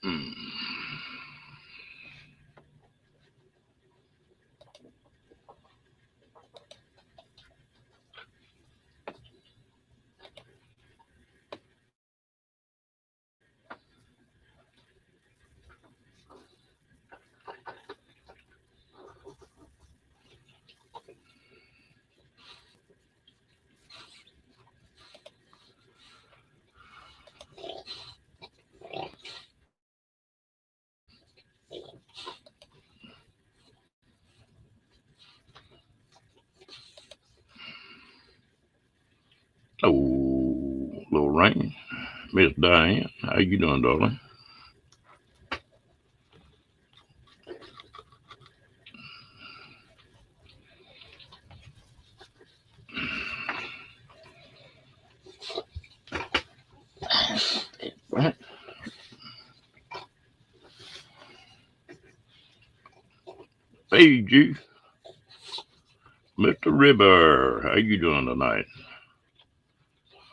Mm. Oh, little rain. Miss Diane, how you doing, darling? Hey, you, Mr. Ribber, how you doing tonight?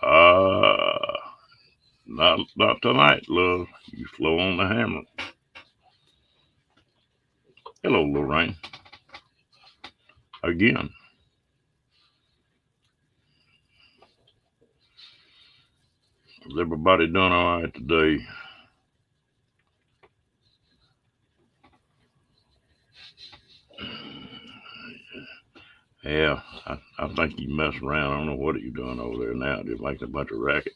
Uh, not tonight, love. You slow on the hammer. Hello, Lorraine. Again. Is everybody doing all right today? Yeah, I think you mess around. I don't know what you're doing over there now. Just making a bunch of racket.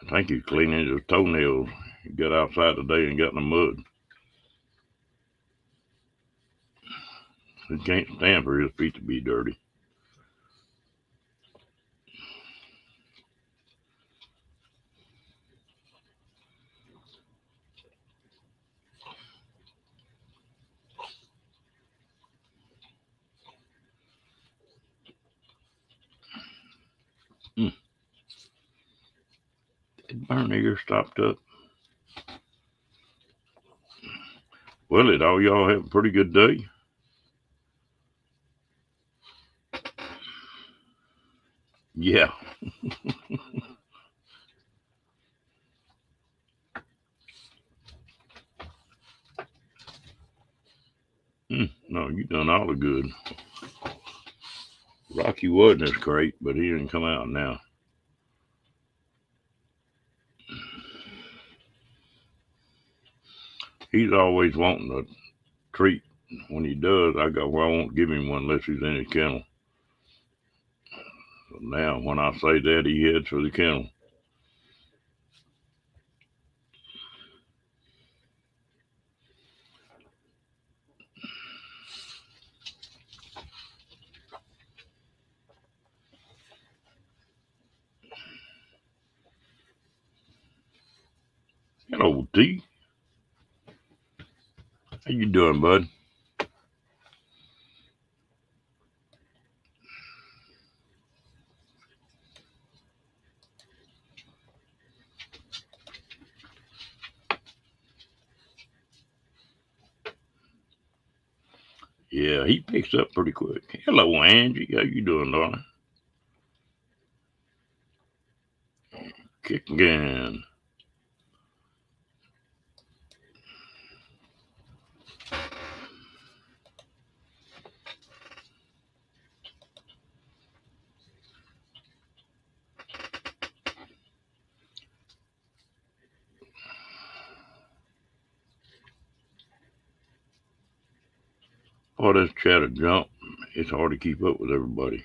I think he's cleaning his toenails. He got outside today and got in the mud. He can't stand for his feet to be dirty. Mm. Did burn ear stopped up? Well, did all y'all have a pretty good day? Yeah. No, you done all the good. Rocky wasn't as great, but he didn't come out now. He's always wanting a treat. When he does, well, I won't give him one unless he's in his kennel. So now, when I say that, he heads for the kennel. Hello, T. How you doing, bud? Yeah, he picks up pretty quick. Hello, Angie. How you doing, darling? Kick again. Oh, this chatter jump. It's hard to keep up with everybody.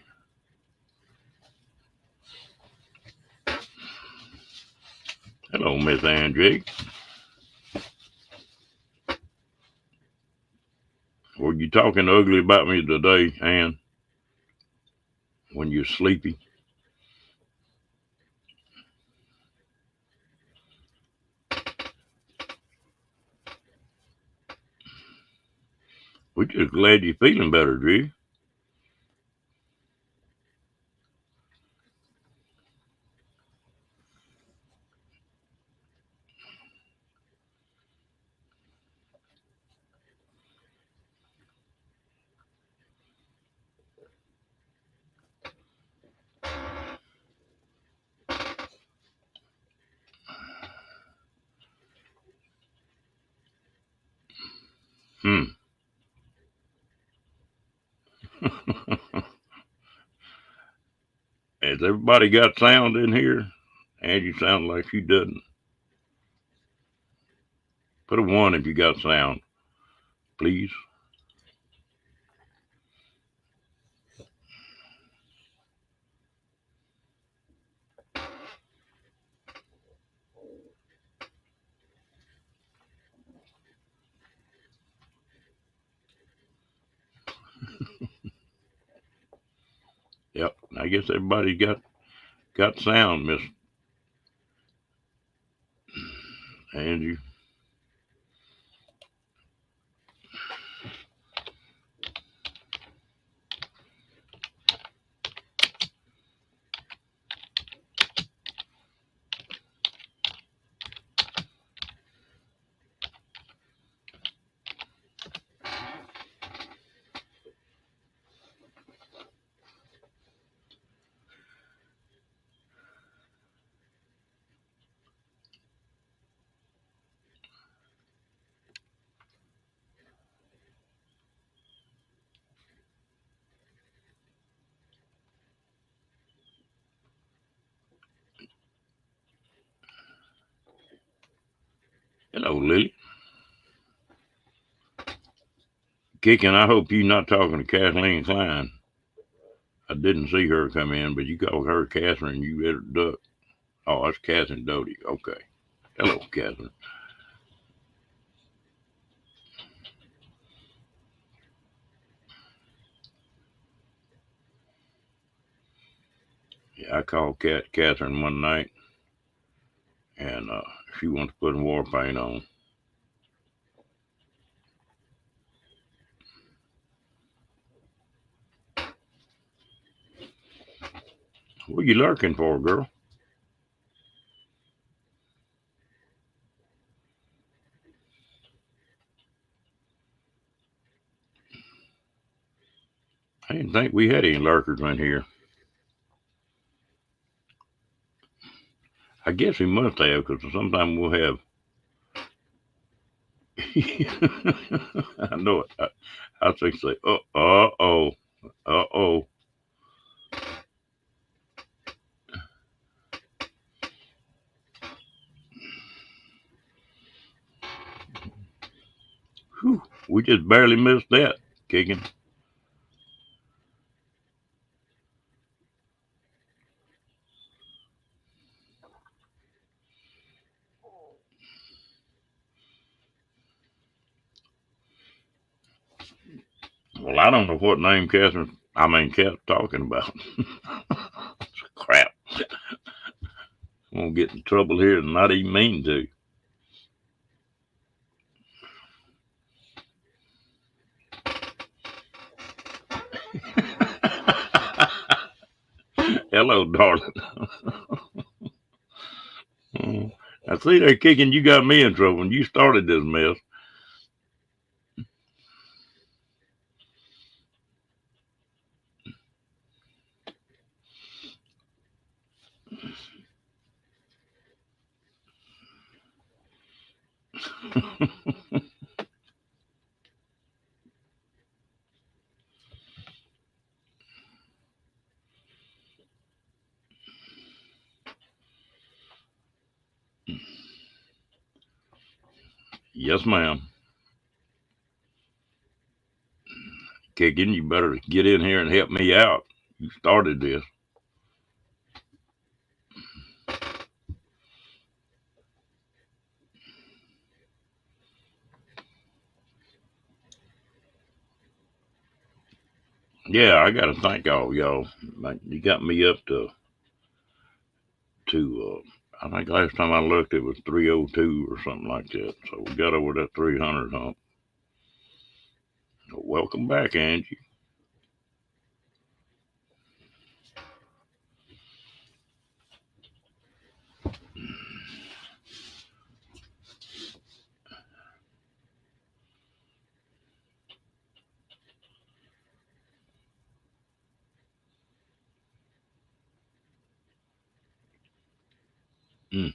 Hello, Miss Angie. Were you talking ugly about me today, Ann? When you're sleepy? We're just glad you're feeling better, Drew. Hmm. Has everybody got sound in here? Angie sounds like she doesn't. Put a one if you got sound, please. Yep. I guess everybody got sound, Miss Angie. Hello, Lily. Kicking, I hope you're not talking to Kathleen Klein. I didn't see her come in, but you called her Catherine, you better duck. Oh, that's Catherine Doty. Okay. Hello, Catherine. Yeah, I called Catherine one night, and she wants to put war paint on. What are you lurking for, girl? I didn't think we had any lurkers in here. I guess we must have, because sometimes we'll have. I know it. I think say, oh, uh oh. Whew, we just barely missed that, kicking. Well, I don't know what name Cat's talking about. Crap. I'm going to get in trouble here and not even mean to. Hello, darling. I see they're kicking. You got me in trouble, and you started this mess. Yes, ma'am. Kicking, you better get in here and help me out. You started this. Yeah, I got to thank all y'all. Like, you got me up to. I think last time I looked, it was 302 or something like that. So we got over that 300 hump. Welcome back, Angie. Mm.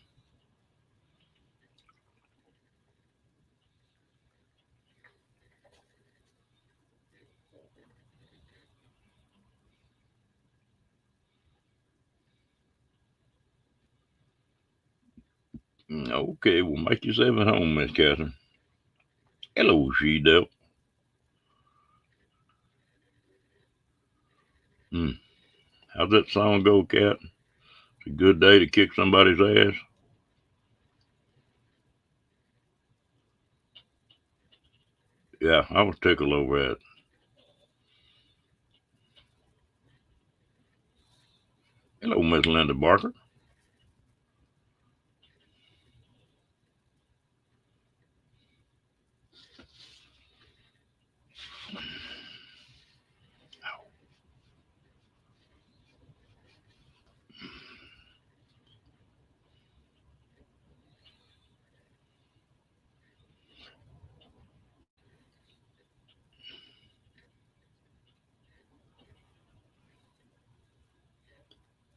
Okay, well, make yourself at home, Miss Catherine. Hello, She-Devil. Hmm. How's that song go, Cat? It's a good day to kick somebody's ass. Yeah, I was tickled over that. Hello, Miss Linda Barker.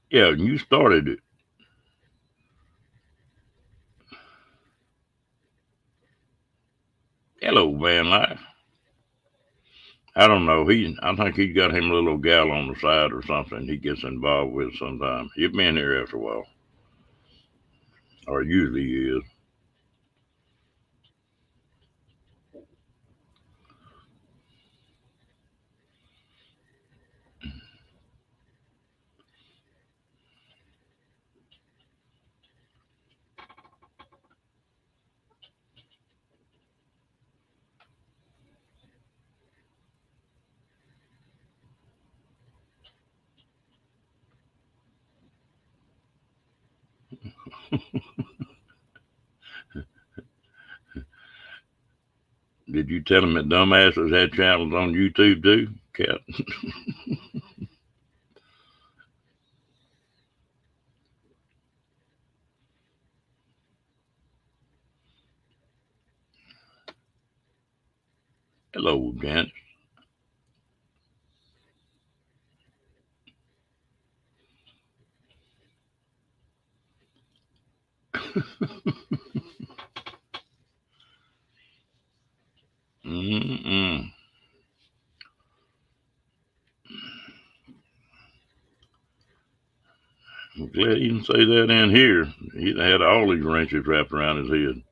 Yeah, you started it. Hello, Van Life. I don't know. I think he's got him a little gal on the side or something he gets involved with sometimes. He'll be in here after a while, or usually he is. Did you tell him that dumbasses had channels on YouTube too, Cat? Hello, Janice. Mm-mm. I'm glad he didn't say that in here. He'd have had all these wrenches wrapped around his head.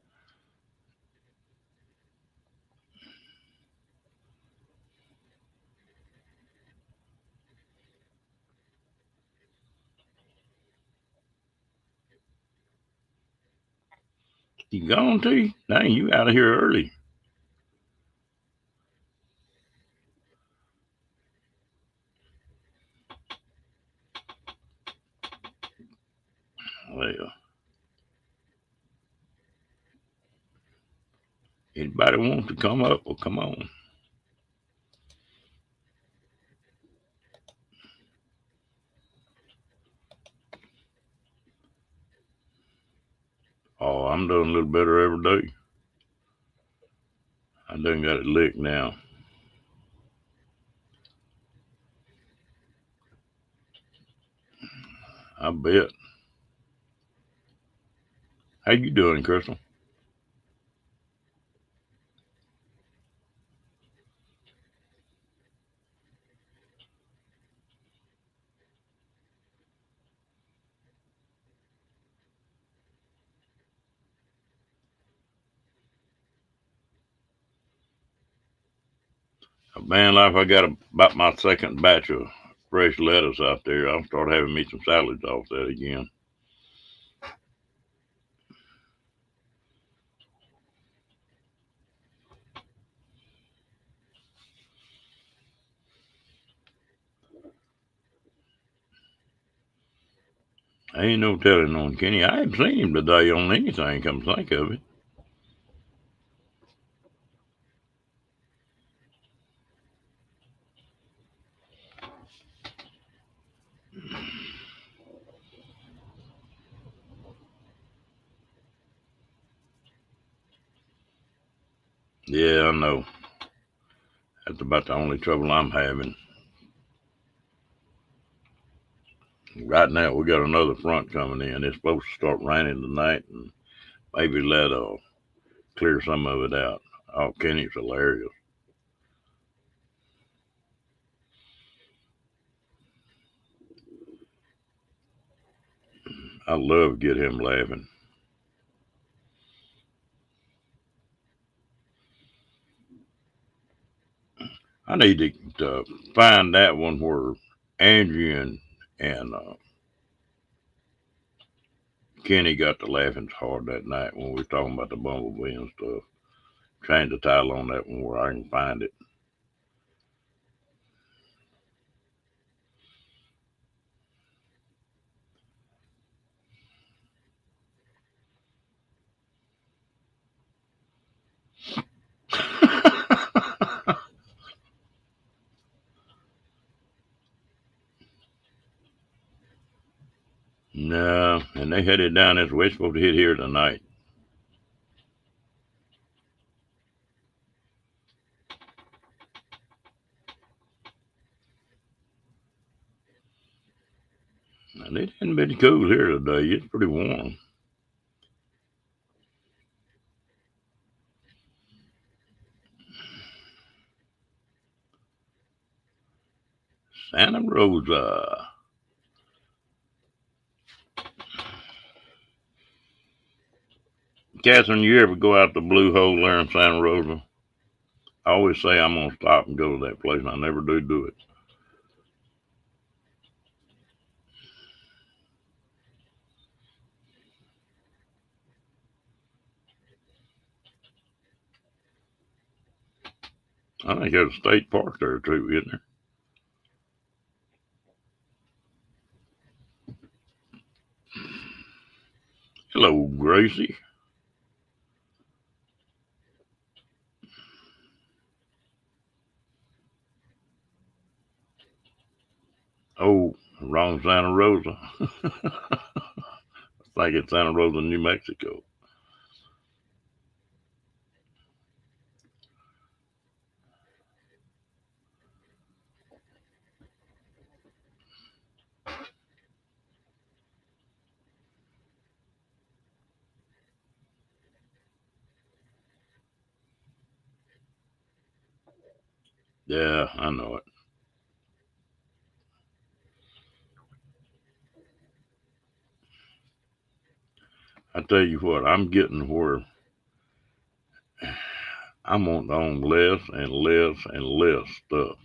You gone, T? Dang, you out of here early. Well, anybody wants to come up, well, come on. Oh, I'm doing a little better every day. I done got it licked now. I bet. How you doing, Crystal? Man, life, I got about my second batch of fresh lettuce out there. I'll start having me some salads off that again. I ain't no telling on Kenny. I haven't seen him today on anything, come to think of it. Yeah, I know. That's about the only trouble I'm having. Right now, we got another front coming in. It's supposed to start raining tonight and maybe that'll clear some of it out. Oh, Kenny's hilarious. I love to get him laughing. need to find that one where Angie and Kenny got to laughing hard that night when we were talking about the bumblebee and stuff. Change the title on that one where I can find it. No, and they headed down this way. Supposed to hit here tonight. And it hadn't been cool here today. It's pretty warm. Santa Rosa. Catherine, you ever go out the Blue Hole there in Santa Rosa? I always say I'm going to stop and go to that place, and I never do it. I think there's a state park there, too, isn't there? Hello, Gracie. Oh, wrong Santa Rosa. I think it's Santa Rosa, New Mexico. Yeah, I know it. I tell you what, I'm getting where I'm wanting to own less and less and less stuff.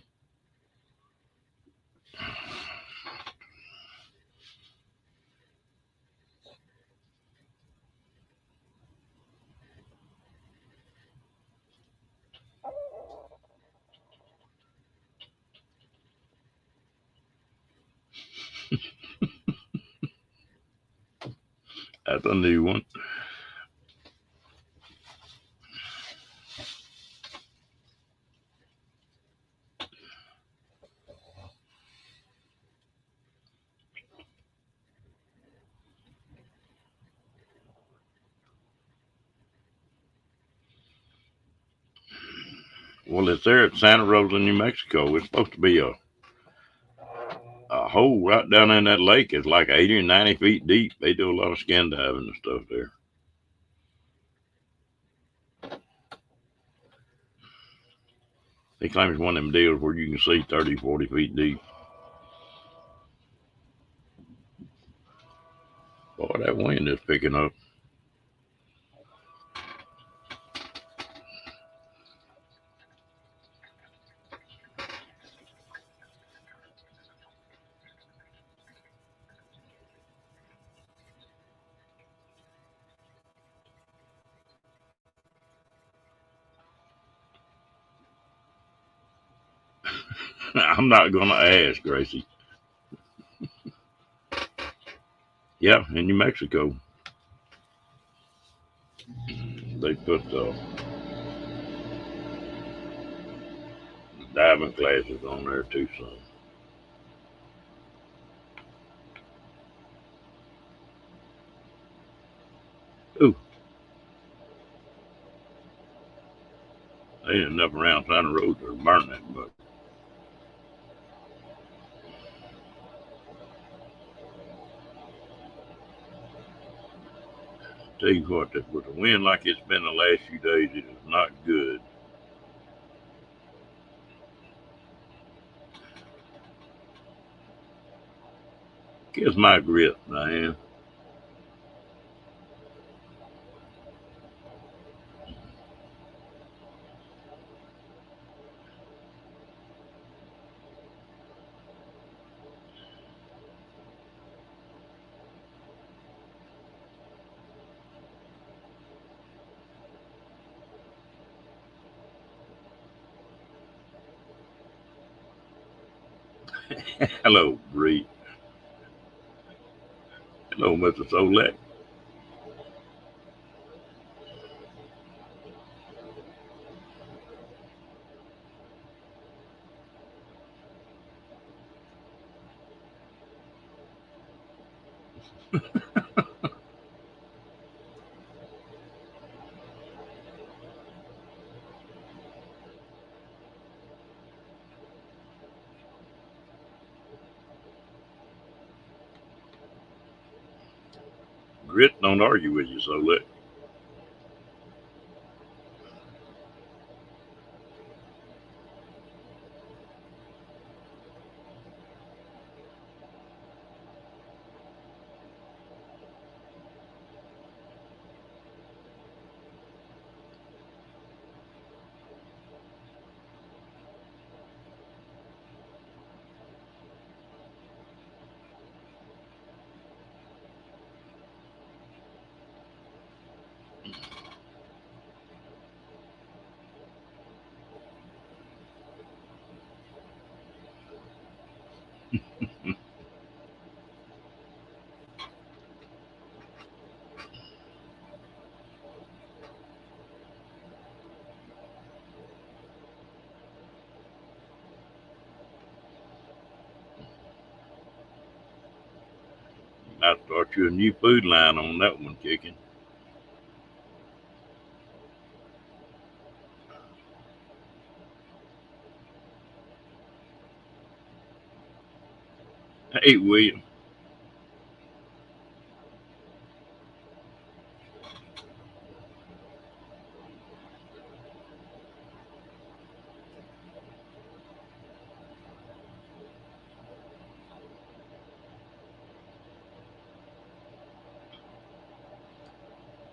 That's a new one. Well, it's there at Santa Rosa, New Mexico. It's supposed to be a hole right down in that lake. It's like 80 or 90 feet deep. They do a lot of skin diving and stuff there. They claim it's one of them deals where you can see 30, 40 feet deep. Boy, that wind is picking up. I'm not going to ask, Gracie. Yeah, in New Mexico, they put diving classes on there too, son. Ooh, they ain't enough around Santa Rosa to burn it, but tell you what, with a wind like it's been the last few days, it is not good. Kiss my grip, Diane. Hello, Bree. Hello, Mr. Solek. Grit don't argue with you, Solek. I start you a new food line on that one, chicken. Hey, William.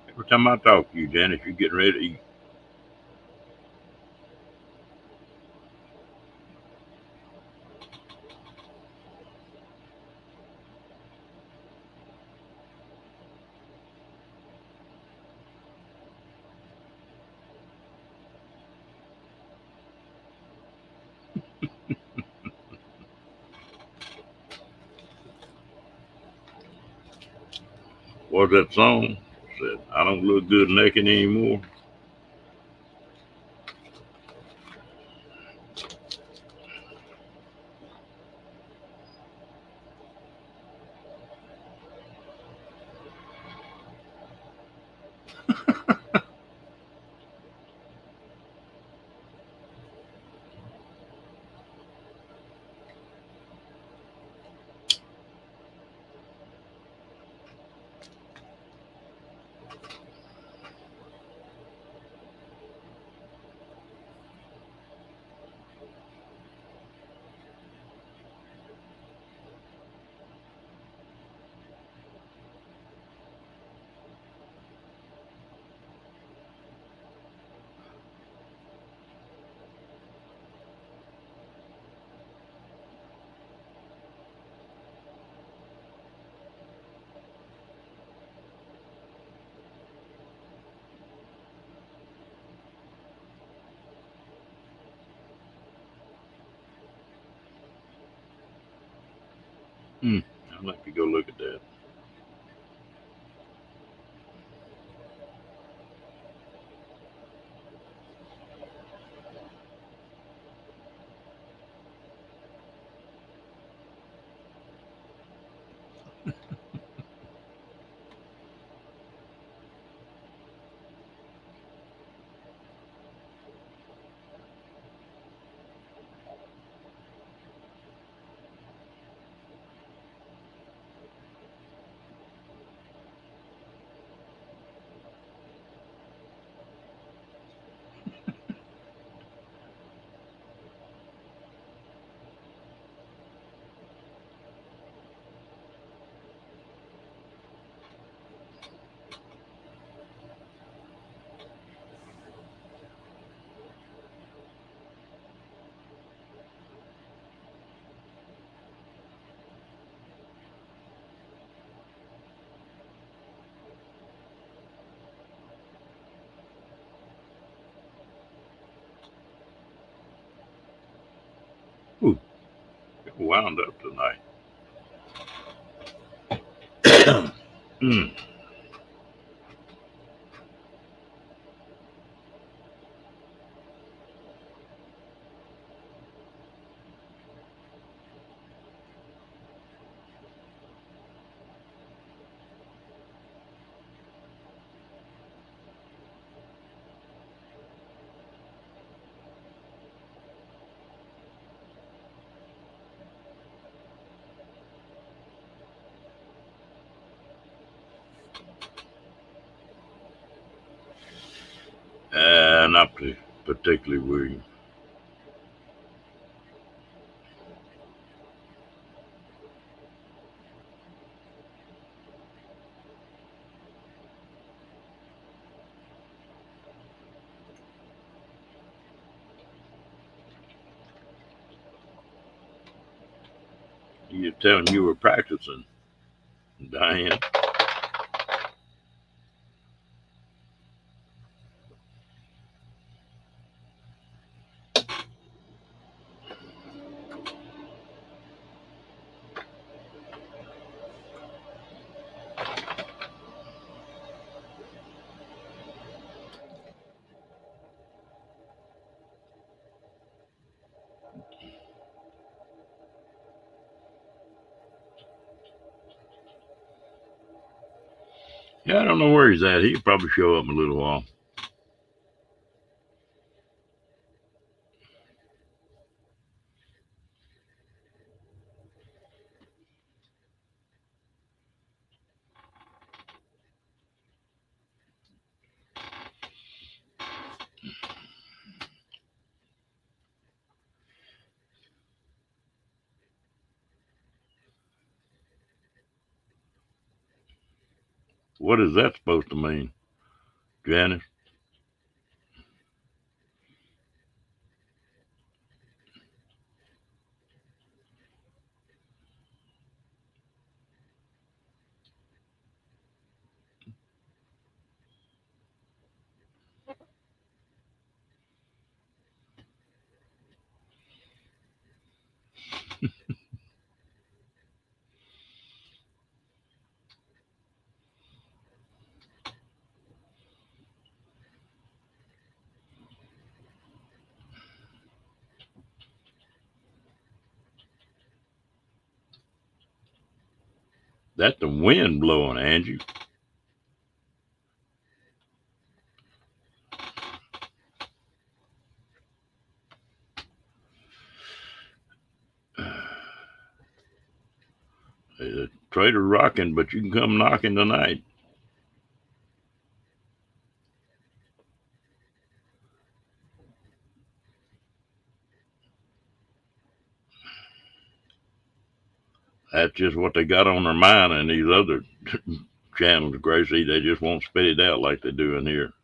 Every time I talk to you, Janice, you're getting ready to eat. What's that song? Said, I don't look good naked anymore. Hmm. I'd like to go look at that. wound up tonight. Not particularly, William. You tell him you were practicing, Diane. Yeah, I don't know where he's at. He'll probably show up in a little while. What is that supposed to mean, Janice? That's the wind blowing, Angie. The trader rocking, but you can come knocking tonight. That's just what they got on their mind in these other channels, Gracie. They just won't spit it out like they do in here.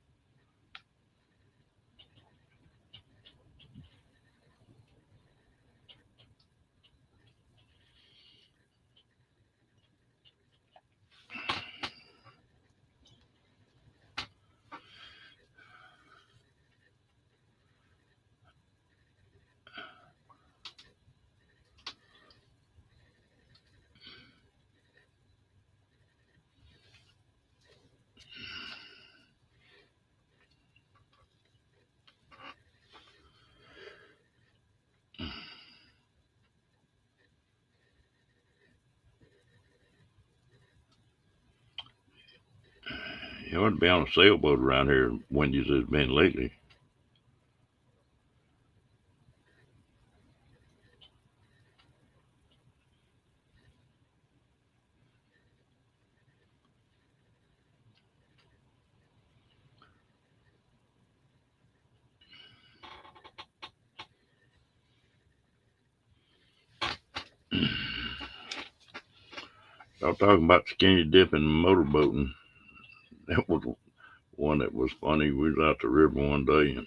You ought to be on a sailboat around here, Wendy's has been lately. Y'all talking about skinny dipping and motorboating. That was one that was funny. We was out the river one day and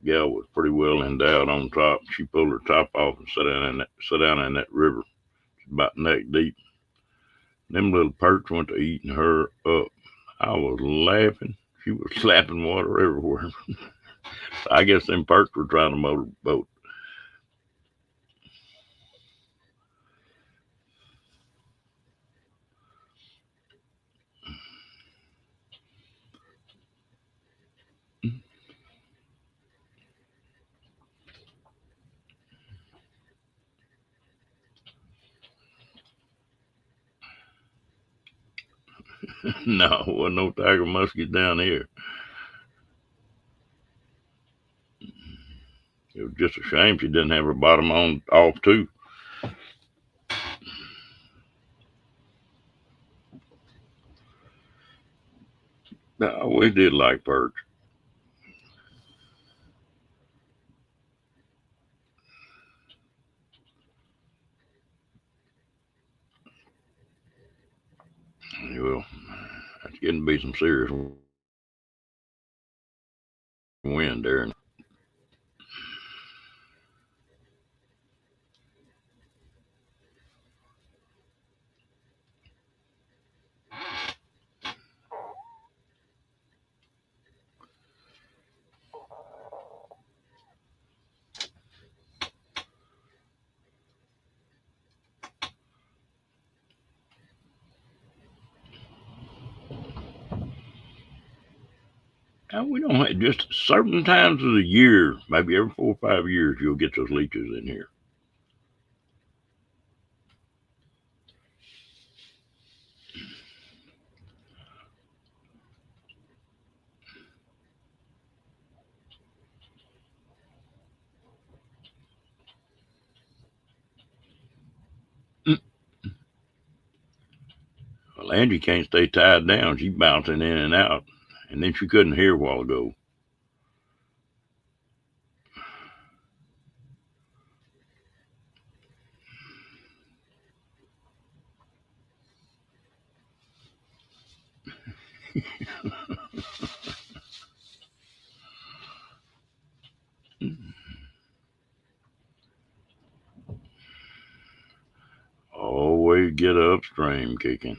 gal was pretty well endowed on top. She pulled her top off and sat down in that river. It's about neck deep. Them little perks went to eating her up. I was laughing. She was slapping water everywhere. I guess them perks were trying to motorboat. No, wasn't no tiger musket down here. It was just a shame she didn't have her bottom on off too. No, we did like perch. Well, that's getting to be some serious wind there. Now, we don't have just certain times of the year, maybe every 4 or 5 years, you'll get those leeches in here. Mm. Well, Angie can't stay tied down. She's bouncing in and out. And then she couldn't hear a while ago. Always get upstream kicking.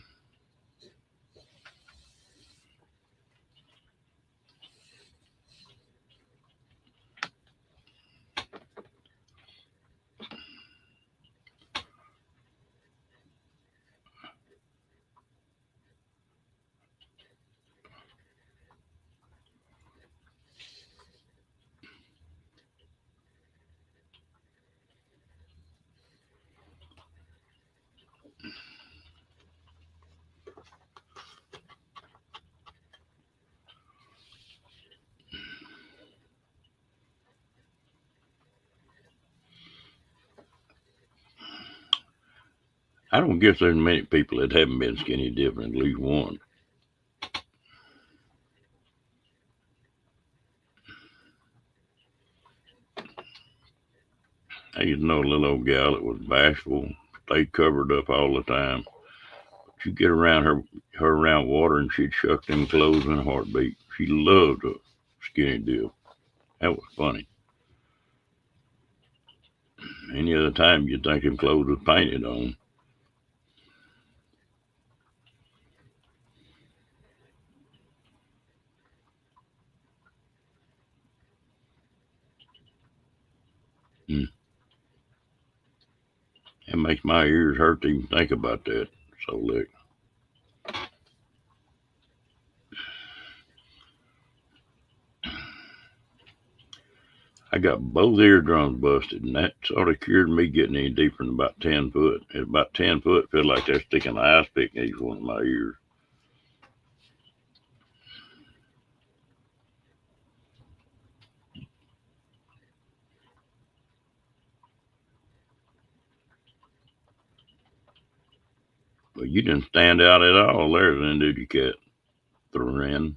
I don't guess there's many people that haven't been skinny dipping, at least one. I used to know a little old gal that was bashful, stayed covered up all the time. She'd get around her around water and she'd shuck them clothes in a heartbeat. She loved a skinny dip. That was funny. Any other time you'd think them clothes was painted on. Mm. It makes my ears hurt to even think about that. So look, I got both eardrums busted, and that sort of cured me getting any deeper than about 10 foot. At about 10 foot, feel like they're sticking an ice pick in each one of my ears. But you didn't stand out at all there, then, did you, Cat? Thren.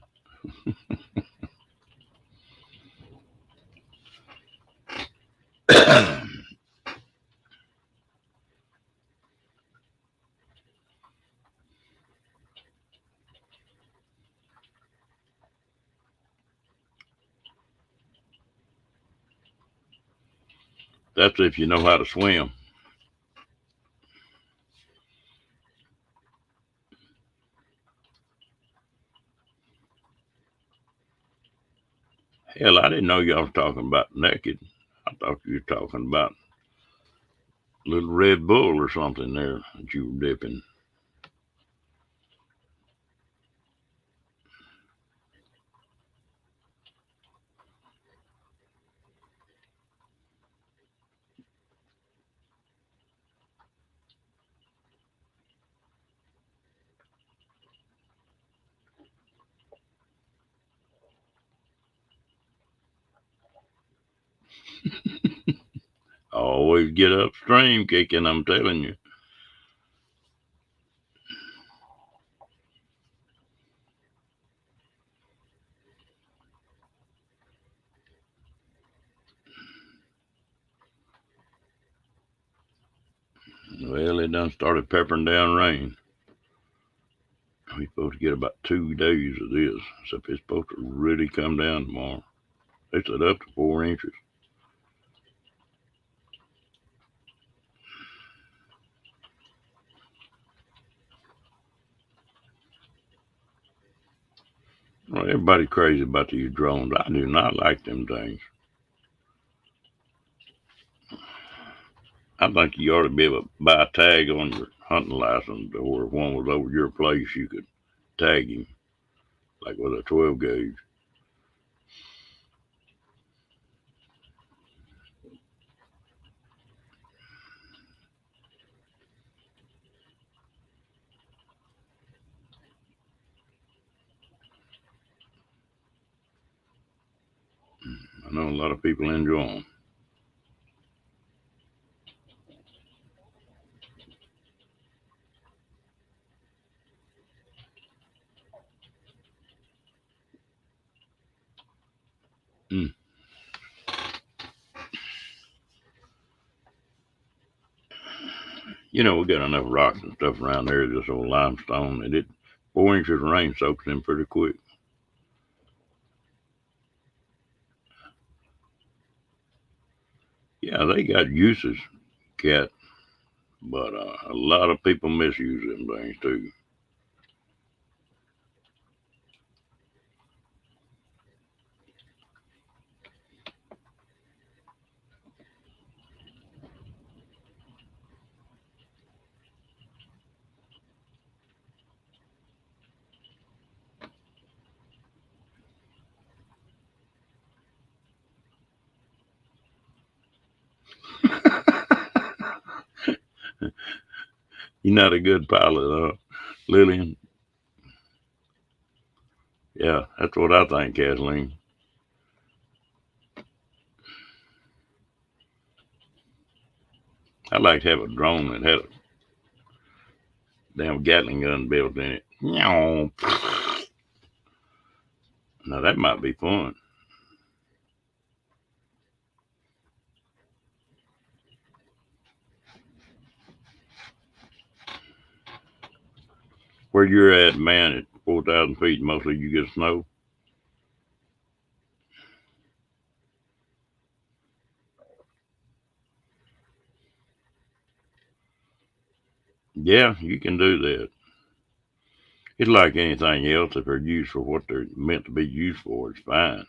That's if you know how to swim. Hell, I didn't know y'all was talking about naked. I thought you were talking about little Red Bull or something there that you were dipping. always get upstream kicking, I'm telling you. Well, it done started peppering down rain. We're supposed to get about 2 days of this, except it's supposed to really come down tomorrow. They said up to 4 inches. Well, everybody's crazy about these drones. I do not like them things. I think you ought to be able to buy a tag on your hunting license, or if one was over your place, you could tag him, like with a 12 gauge. I know a lot of people enjoy them. Mm. You know, we got enough rocks and stuff around there, this old limestone, and 4 inches of rain soaks in pretty quick. Yeah, they got uses, cat, but a lot of people misuse them things too. You're not a good pilot, Lillian? Yeah, that's what I think, Kathleen. I'd like to have a drone that had a damn Gatling gun built in it. Now that might be fun. Where you're at, man, at 4,000 feet, mostly you get snow. Yeah, you can do that. It's like anything else. If they're used for what they're meant to be used for, it's fine.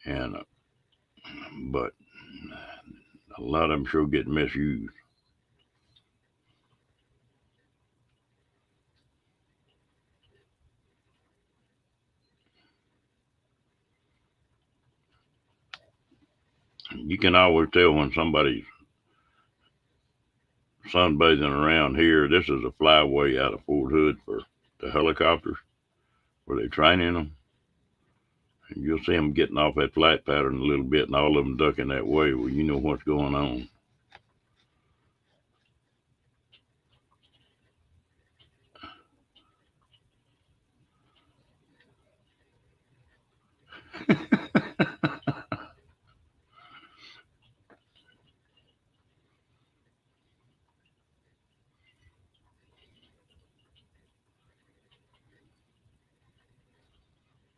And but a lot of them sure get misused. You can always tell when somebody's sunbathing around here. This is a flyway out of Fort Hood for the helicopters where they're training them. And you'll see them getting off that flight pattern a little bit, and all of them ducking that way. Well, you know what's going on.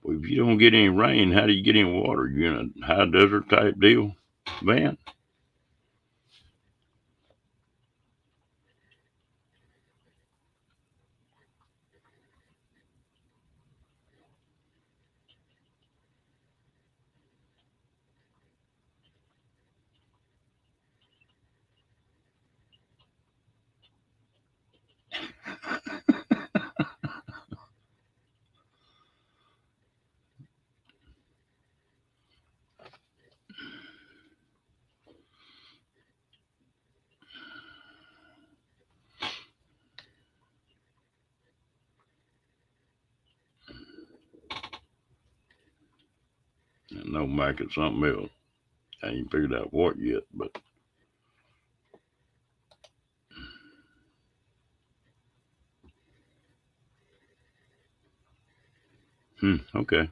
Well, if you don't get any rain, how do you get any water? You in a high desert type deal, Van? No, Mike, it's something else. I ain't figured out what yet, but okay.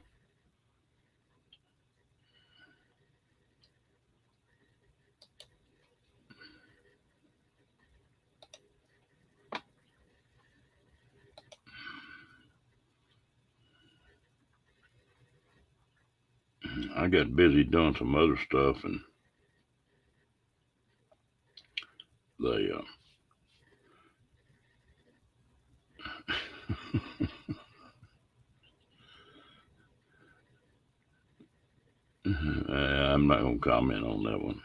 I got busy doing some other stuff, and they I'm not gonna comment on that one.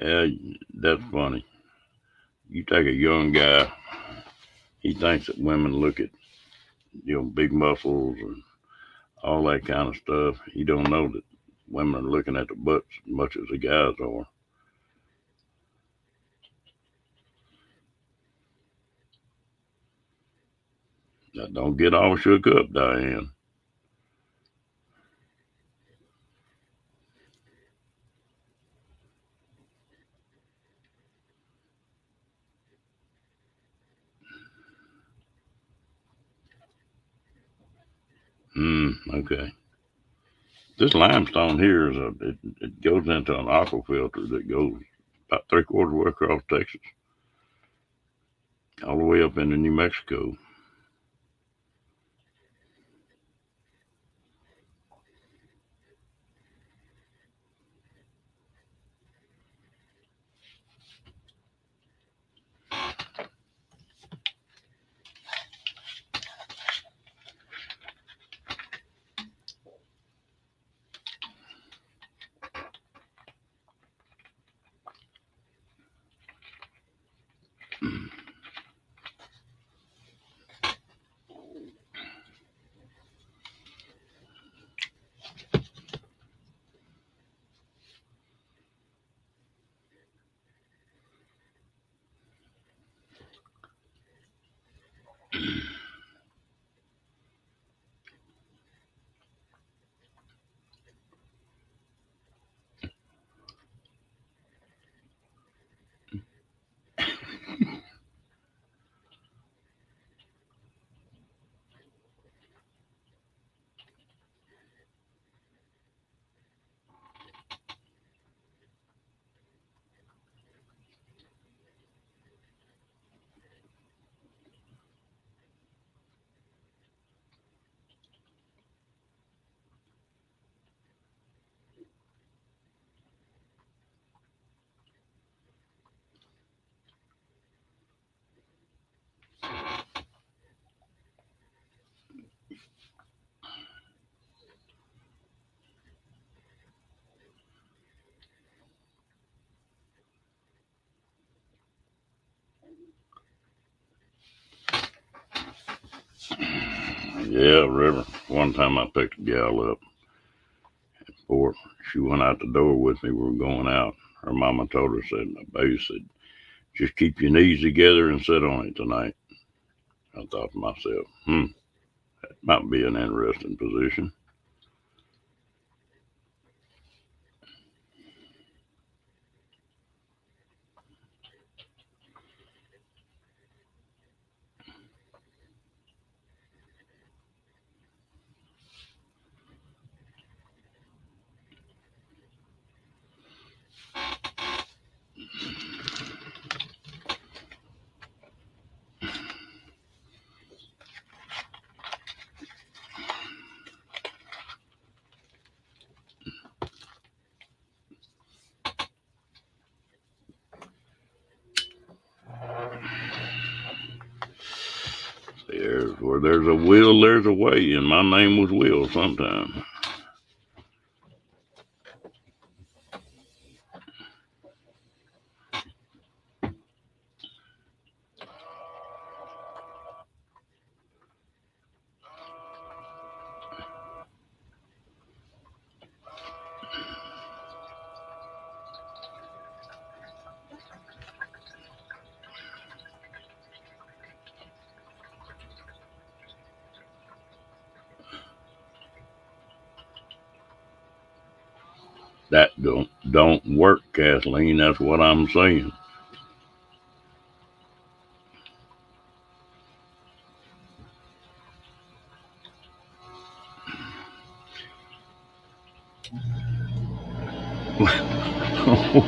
Yeah, that's funny. You take a young guy, he thinks that women look at big muscles and all that kind of stuff. He don't know that women are looking at the butts as much as the guys are. Now, don't get all shook up, Diane. Okay. This limestone here it goes into an aqua filter that goes about 3/4 way across Texas, all the way up into New Mexico. Yeah, River. One time I picked a gal up before she went out the door with me. We were going out. Her mama told her, said, my baby said, just keep your knees together and sit on it tonight. I thought to myself, that might be an interesting position. Where there's a will, there's a way, and my name was Will sometime. That don't work, Kathleen. That's what I'm saying.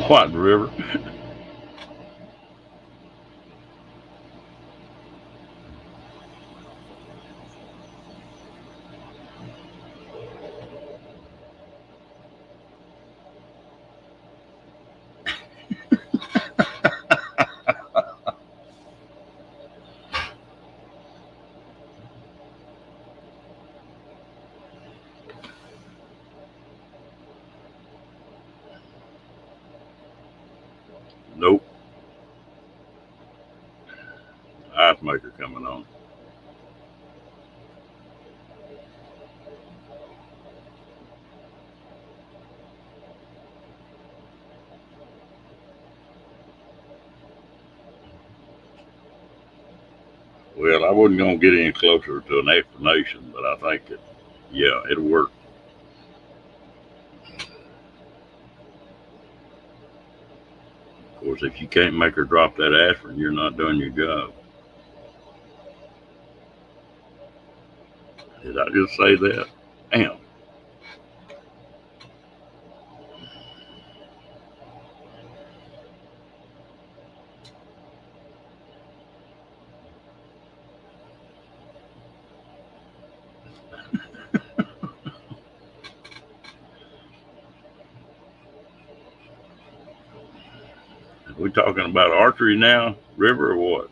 What, River? Nope. Ice maker coming on. Well, I wasn't going to get any closer to an explanation, but I think that, yeah, it'll work. Of course, if you can't make her drop that aspirin, you're not doing your job. Did I just say that? Damn. Are we talking about archery now, River, or what?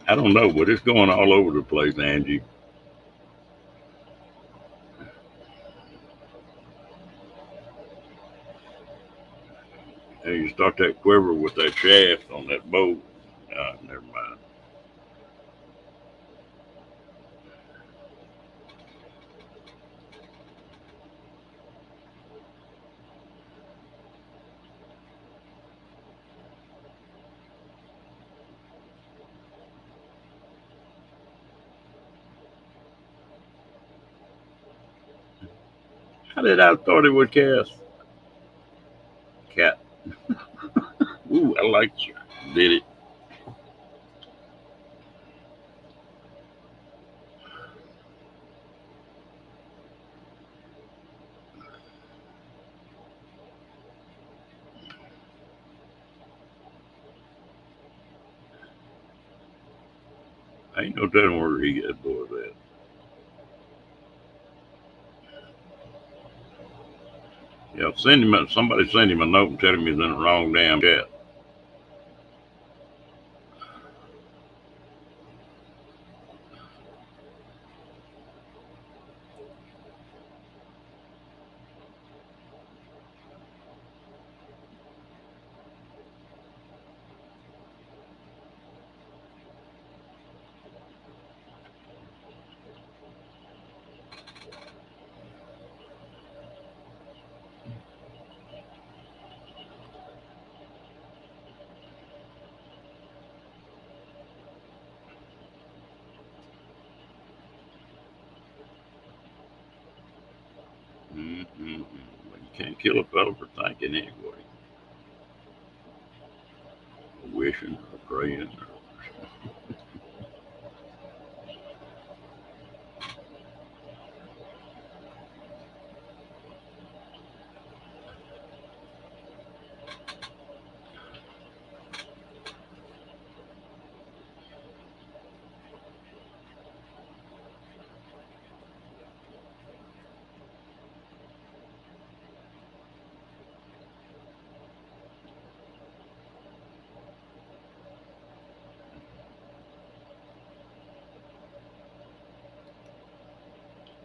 I don't know, but it's going all over the place, Angie. And you start that quiver with that shaft on that bow. Never mind. How did I thought it would cast? Cat. Ooh, I like you. Did it. Ain't no telling where he got boy that. Yeah, somebody send him a note and tell him he's in the wrong damn chat. Mm-hmm. Well, you can't kill a fellow for thinking anyway. Wishing or praying.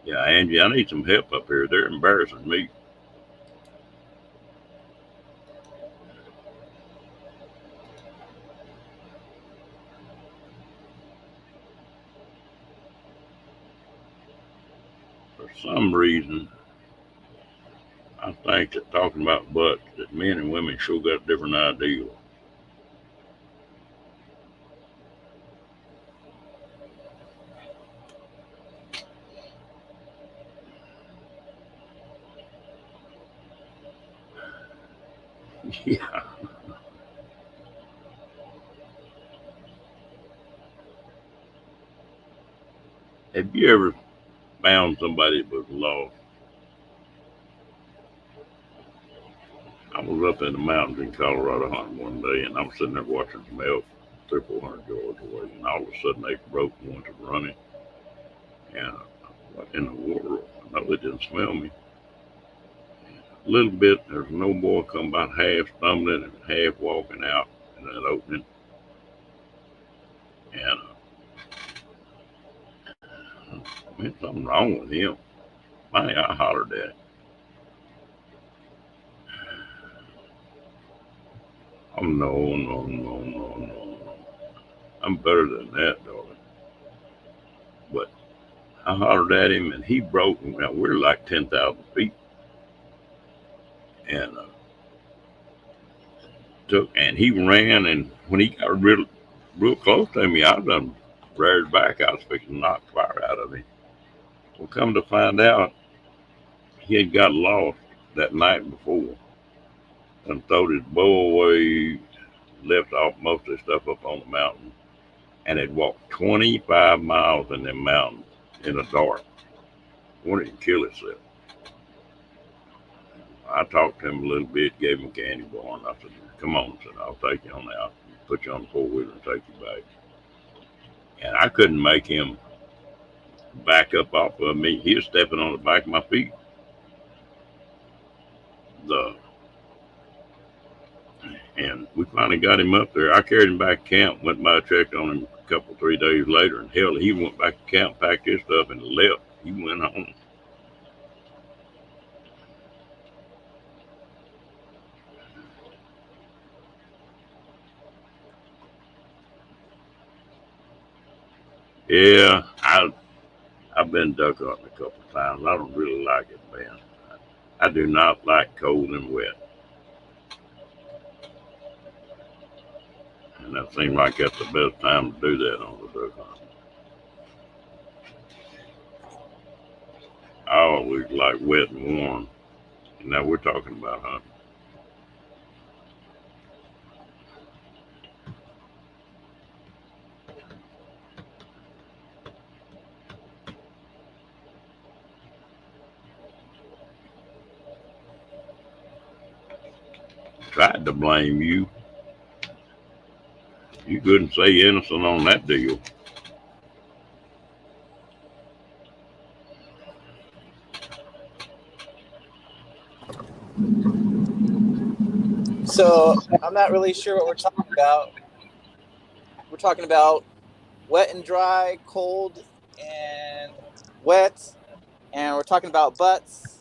Yeah, Angie, I need some help up here. They're embarrassing me. For some reason, I think that talking about butts, that men and women sure got different ideas. Yeah. Have you ever found somebody that was lost? I was up in the mountains in Colorado hunting one day, and I'm sitting there watching some elk 300, 400 yards away, and all of a sudden they broke and went to running. And what in the world? I know they didn't smell me. A little bit, there's no boy come about half stumbling and half walking out in that opening. And man, something wrong with him. Man, I hollered at him. Oh, no, no, no, no, no, no. I'm better than that, darling. But I hollered at him, and he broke. Now, we're like 10,000 feet. And and he ran, and when he got real close to me, I done reared back. I was fixing to knock fire out of him. Well, come to find out, he had got lost that night before and throwed his bow away, left off most of his stuff up on the mountain, and had walked 25 miles in the mountains in the dark. Wanted to kill himself. I talked to him a little bit, gave him a candy bar, and I said, "Come on," I said, "I'll take you on out, put you on the four wheeler, and take you back." And I couldn't make him back up off of me. He was stepping on the back of my feet. The And we finally got him up there. I carried him back to camp, went by, checked on him a couple, 3 days later, and hell, he went back to camp, packed his stuff, and left. He went home. Yeah, I've been duck hunting a couple of times. I don't really like it, man. I do not like cold and wet, and that seems like that's the best time to do that on the duck hunt. I always like wet and warm. And now we're talking about hunting. Tried to blame you. You couldn't say innocent on that deal. So I'm not really sure what we're talking about. We're talking about wet and dry, cold and wet, and we're talking about butts.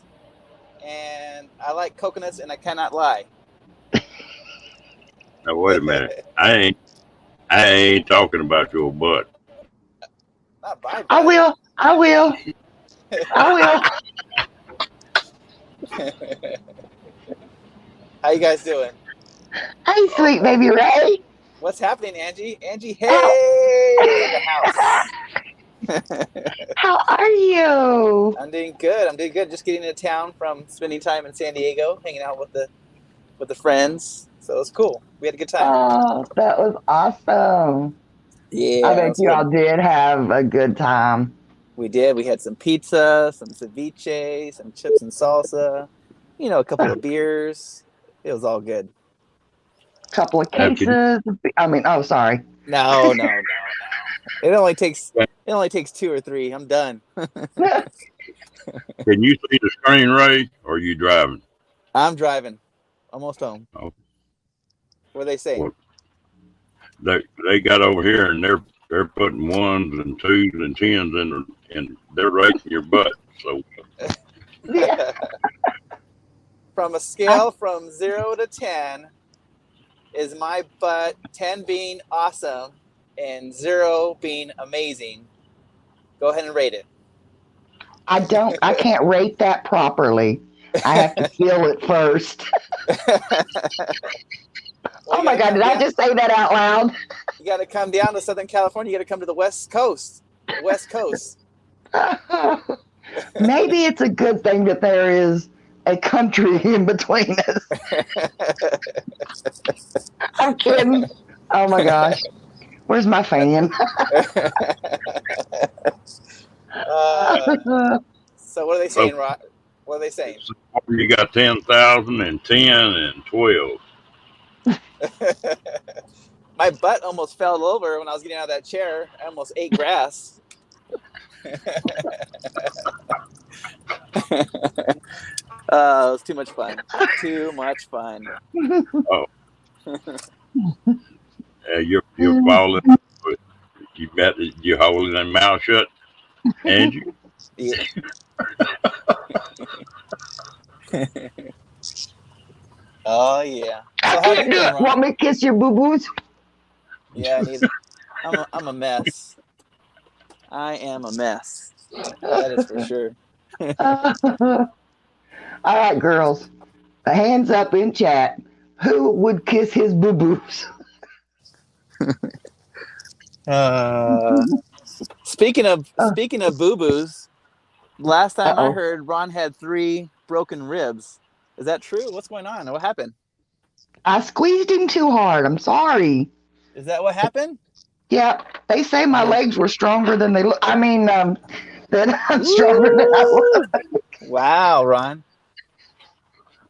And I like coconuts, and I cannot lie. Now wait a minute. I ain't talking about your butt. Not my I butt. will. I will. I will. How you guys doing? Hey, sweet baby Ray. What's happening, Angie? Angie, How, hey, in the house. how are you? I'm doing good. I'm doing good. Just getting into town from spending time in San Diego, hanging out with the friends. So it was cool. We had a good time. Oh, that was awesome. Yeah, I it bet was you good. all did have a good time. We did. We had some pizza, some ceviche, some chips and salsa. A couple of beers. It was all good. Couple of Now, can cases. Oh, sorry. No. It only takes 2 or 3. I'm done. you see the screen, Ray? Or are you driving? I'm driving. Almost home. Oh, What do they say? well, they got over here and they're putting ones and twos and tens and they're rating your butt. So Yeah. From a scale from 0 to 10, is my butt 10 being awesome and 0 being amazing? Go ahead and rate it. I can't rate that properly. I have to feel it first. Well, Oh my God, did I just say that out loud? You got to come down to Southern California. You got to come to the West Coast. The West Coast. Maybe it's a good thing that there is a country in between us. I'm kidding. Oh my gosh. Where's my fan? So what are they saying, Rod? What are they saying? You got 10,000 and 10 and 12. My butt almost fell over when I was getting out of that chair. I almost ate grass. It was too much fun. Too much fun. Oh, you're falling. You holding that mouth shut, Angie. Yeah. Oh yeah. So how you doing, Ron? Want me to kiss your boo boos? Yeah, I need. I'm a mess. I am a mess. That is for sure. All right, girls. Hands up in chat. Who would kiss his boo boos? Speaking of boo boos, last time I Uh-oh. heard Ron had 3 broken ribs. Is that true? What's going on? What happened? I squeezed him too hard. I'm sorry. Is that what happened? Yeah, they say my legs were stronger than they look. I mean, that I'm stronger than I look. Wow, Ron.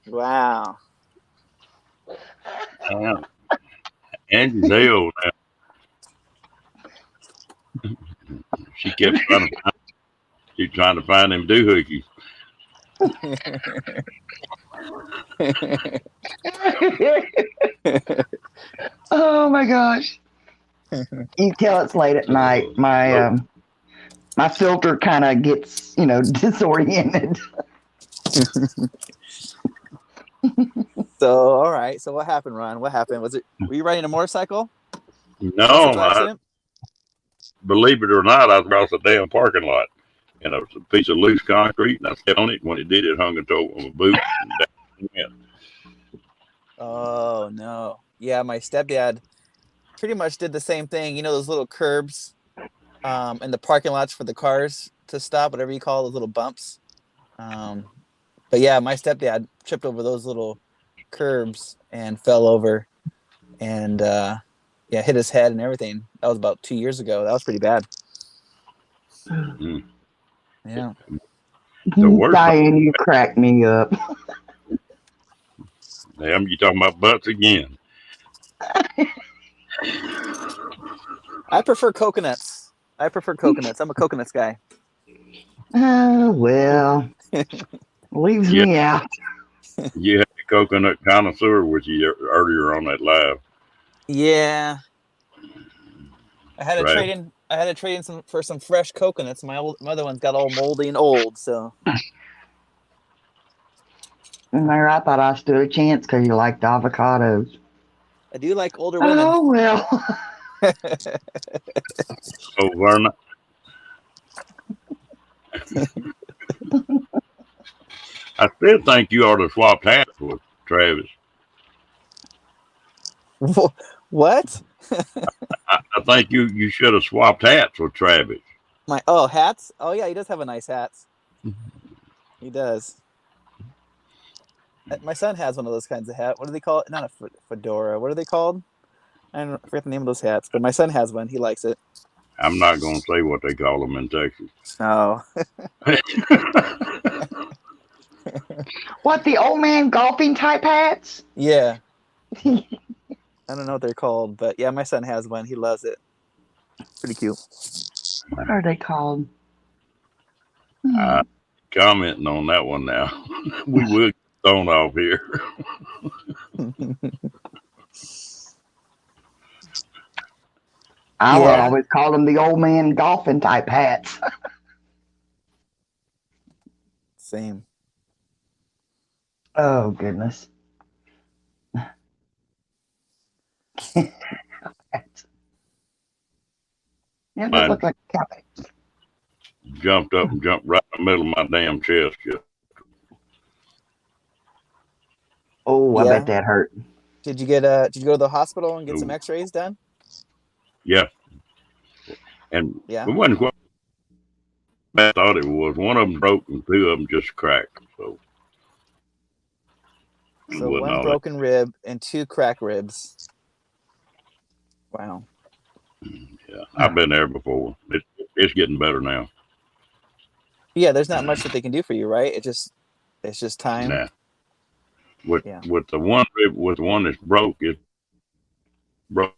Wow. Angie's ill now. She kept trying to find them doohickeys. Oh my gosh. You tell it's late at night. My filter kind of gets, disoriented. So, all right. So what happened, Ron? What happened? Were you riding a motorcycle? No, believe it or not, I was across the damn parking lot. And it was a piece of loose concrete, and I stepped on it. When it did, it hung into my boot. Oh no. Yeah, my stepdad pretty much did the same thing. You know those little curbs in the parking lots for the cars to stop, whatever you call those little bumps. But yeah, my stepdad tripped over those little curbs and fell over and hit his head and everything. That was about 2 years ago. That was pretty bad. Mm. Yeah. The worst Diane, you cracked me up. Damn, you talking about butts again? I prefer coconuts. I'm a coconuts guy. Well, leaves me out. You had the coconut connoisseur with you earlier on that live. Yeah. I had to Right. trade in. For some fresh coconuts. My other one's got all moldy and old. So. There, I thought I stood a chance because you liked avocados. I do like older women. Oh well. Oh, Verna. I still think you ought to swap hats with Travis. What? I think you should have swapped hats with Travis. Hats? Oh yeah, he does have a nice hats. He does. My son has one of those kinds of hat. What do they call it? Not a fedora. What are they called? I forget the name of those hats, but my son has one. He likes it. I'm not going to say what they call them in Texas. Oh. What, the old man golfing type hats? Yeah. I don't know what they're called, but yeah, my son has one. He loves it. Pretty cute. What are they called? Commenting on that one now. We will get thrown off here. I would always call them the old man golfing type hats. Same. Oh, goodness. Yeah, they look like a cat. Jumped up and jumped right in the middle of my damn chest. Oh, I Yeah. bet that hurt. Did you go to the hospital and get some Ooh. X-rays done? Yeah, and Yeah. it wasn't quite what I thought it was. One of them broke and two of them just cracked. So it So wasn't one all broken rib and 2 crack ribs. Wow. that. Yeah, I've been there before. It's getting better now. Yeah, there's not much that they can do for you, right? It's just time. Nah. With Yeah. with the one rib, with the one that's broke, it broke.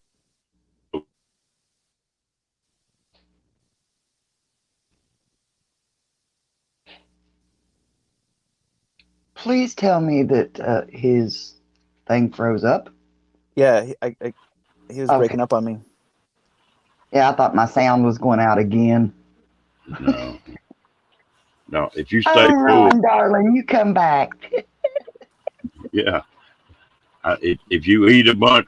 Please tell me that his thing froze up. Yeah, he was Okay. breaking up on me. Yeah, I thought my sound was going out again. No, no. If you Oh, stay cool, Ron, darling, you come back. yeah. If you eat a bunch,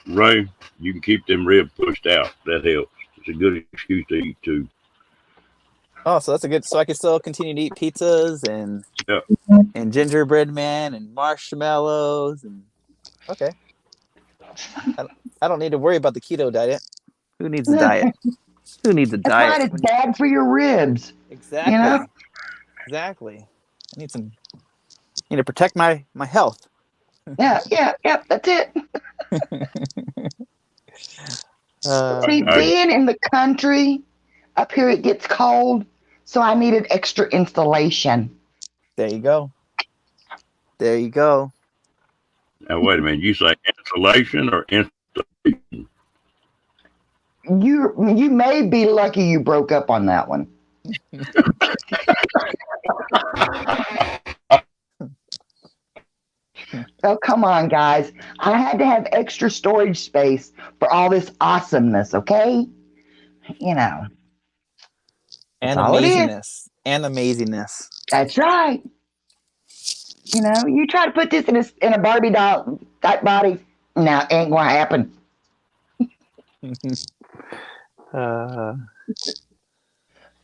Ray, you can keep them ribs pushed out. That helps. It's a good excuse to eat too. Oh, so that's a good. So I can still continue to eat pizzas and Yeah. and gingerbread man and marshmallows and okay. I don't need to worry about the keto diet. Who needs a diet? Who needs a That's diet? right. It's bad for your ribs. Exactly. You know? Exactly. I need to protect my health. Yeah. That's it. See, I- being in the country, up here it gets cold, so I needed extra insulation. There you go. There you go. Now wait a minute. You say insulation or installation? You may be lucky you broke up on that one. Oh, come on, guys. I had to have extra storage space for all this awesomeness, okay? You know. And That's all it is. amazingness. And amazingness. That's right. You know, you try to put this in a Barbie doll type body, no, ain't gonna happen.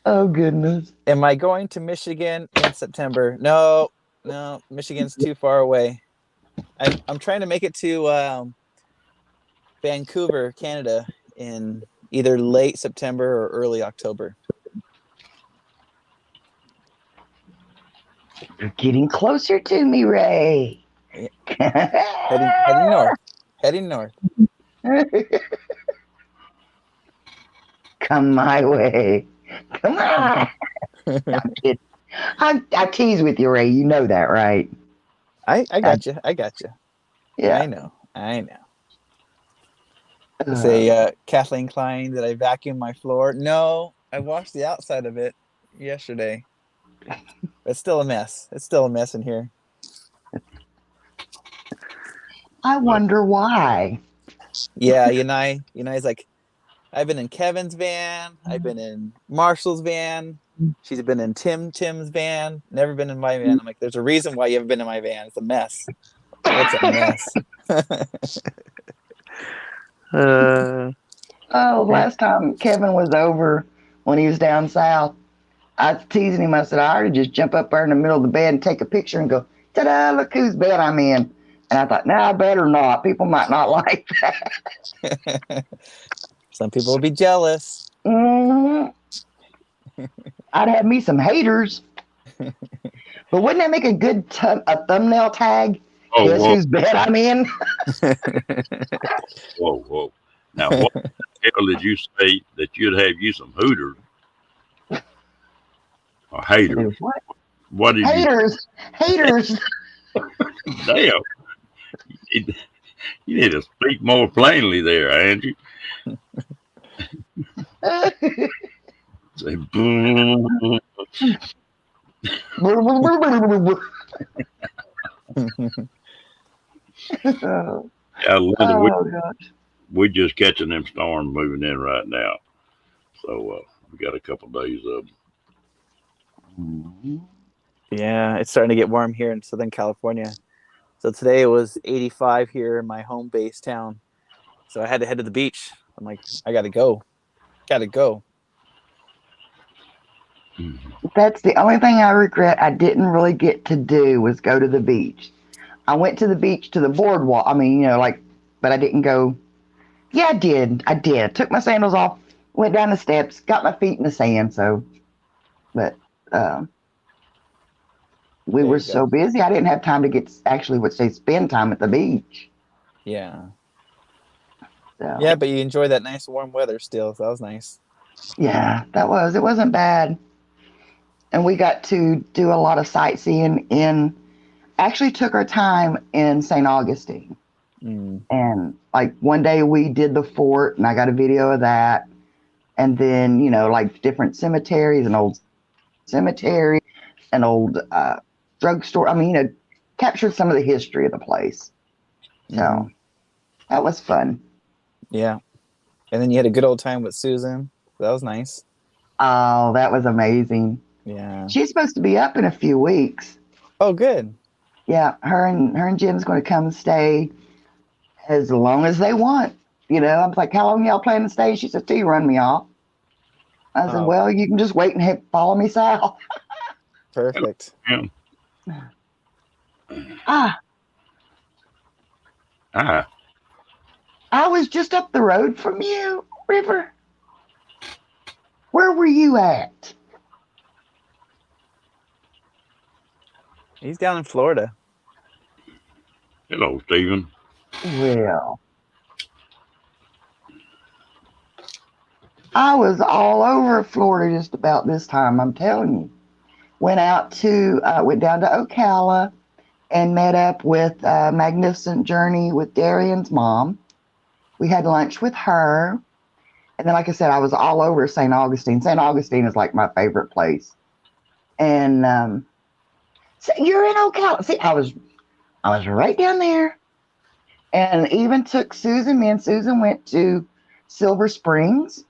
Oh goodness. Am I going to Michigan in September? No, Michigan's too far away. I'm trying to make it to Vancouver, Canada, in either late September or early October. You're getting closer to me, Ray. Heading north. Heading north. Come my way. Come on. I'm kidding. I tease with you, Ray. You know that, right? I got you. I got you. Yeah. I know. Say Kathleen Klein, did I vacuum my floor? No, I washed the outside of it yesterday. It's still a mess. It's still a mess in here. I wonder why. Yeah, Yunai's like, I've been in Kevin's van. I've been in Marshall's van. She's been in Tim's van. Never been in my van. I'm like, there's a reason why you haven't been in my van. It's a mess. It's a mess. Oh, last time Kevin was over when he was down south, I was teasing him. I said, I ought to just jump up there in the middle of the bed and take a picture and go, ta-da, look whose bed I'm in. And I thought, no, I better not. People might not like that. Some people will be jealous. Mm-hmm. I'd have me some haters. But wouldn't that make a good a thumbnail tag? Oh, Guess whoa, whose bed I'm in? whoa. Now, what the hell did you say that you'd have you some hooters? Or haters? What? What did Haters. Haters. Damn. You need to speak more plainly there, Angie. Say, boom. Yeah, Linda, we're just catching them storms moving in right now. So we got a couple days of them. Yeah, it's starting to get warm here in Southern California. So today it was 85 here in my home base town. So I had to head to the beach. I'm like, I gotta go. That's the only thing I regret I didn't really get to do was go to the beach. I went to the beach to the boardwalk. I mean, but I didn't go. Yeah, I did. I did. Took my sandals off, went down the steps, got my feet in the sand. So, but we There were you so go. busy, I didn't have time to spend time at the beach. Yeah. So, Yeah, but you enjoy that nice warm weather still. So that was nice. yeah, it wasn't bad. And we got to do a lot of sightseeing actually took our time in St. Augustine. Mm. And like one day we did the fort and I got a video of that. And then, like different cemeteries, an old cemetery, an old drugstore. I mean, captured some of the history of the place. So Mhm. that was fun. Yeah. And then you had a good old time with Susan. That was nice. Oh, that was amazing. Yeah. She's supposed to be up in a few weeks. Oh, good. Yeah, her and Jim's going to come stay as long as they want. I was like, how long y'all plan to stay? She said, till you run me off. I said, Oh, well, you can just wait and follow me south. perfect. Yeah. Ah, Ah, I was just up the road from you, River. Where were you at? He's down in Florida. hello, Stephen. Well, I was all over Florida just about this time, I'm telling you. Went down to Ocala and met up with Magnificent Journey with Darian's mom. We had lunch with her. And then, like I said, I was all over St. Augustine. St. Augustine is like my favorite place. And so you're in Ocala. See, I was right down there. And even took Susan. Me and Susan went to Silver Springs.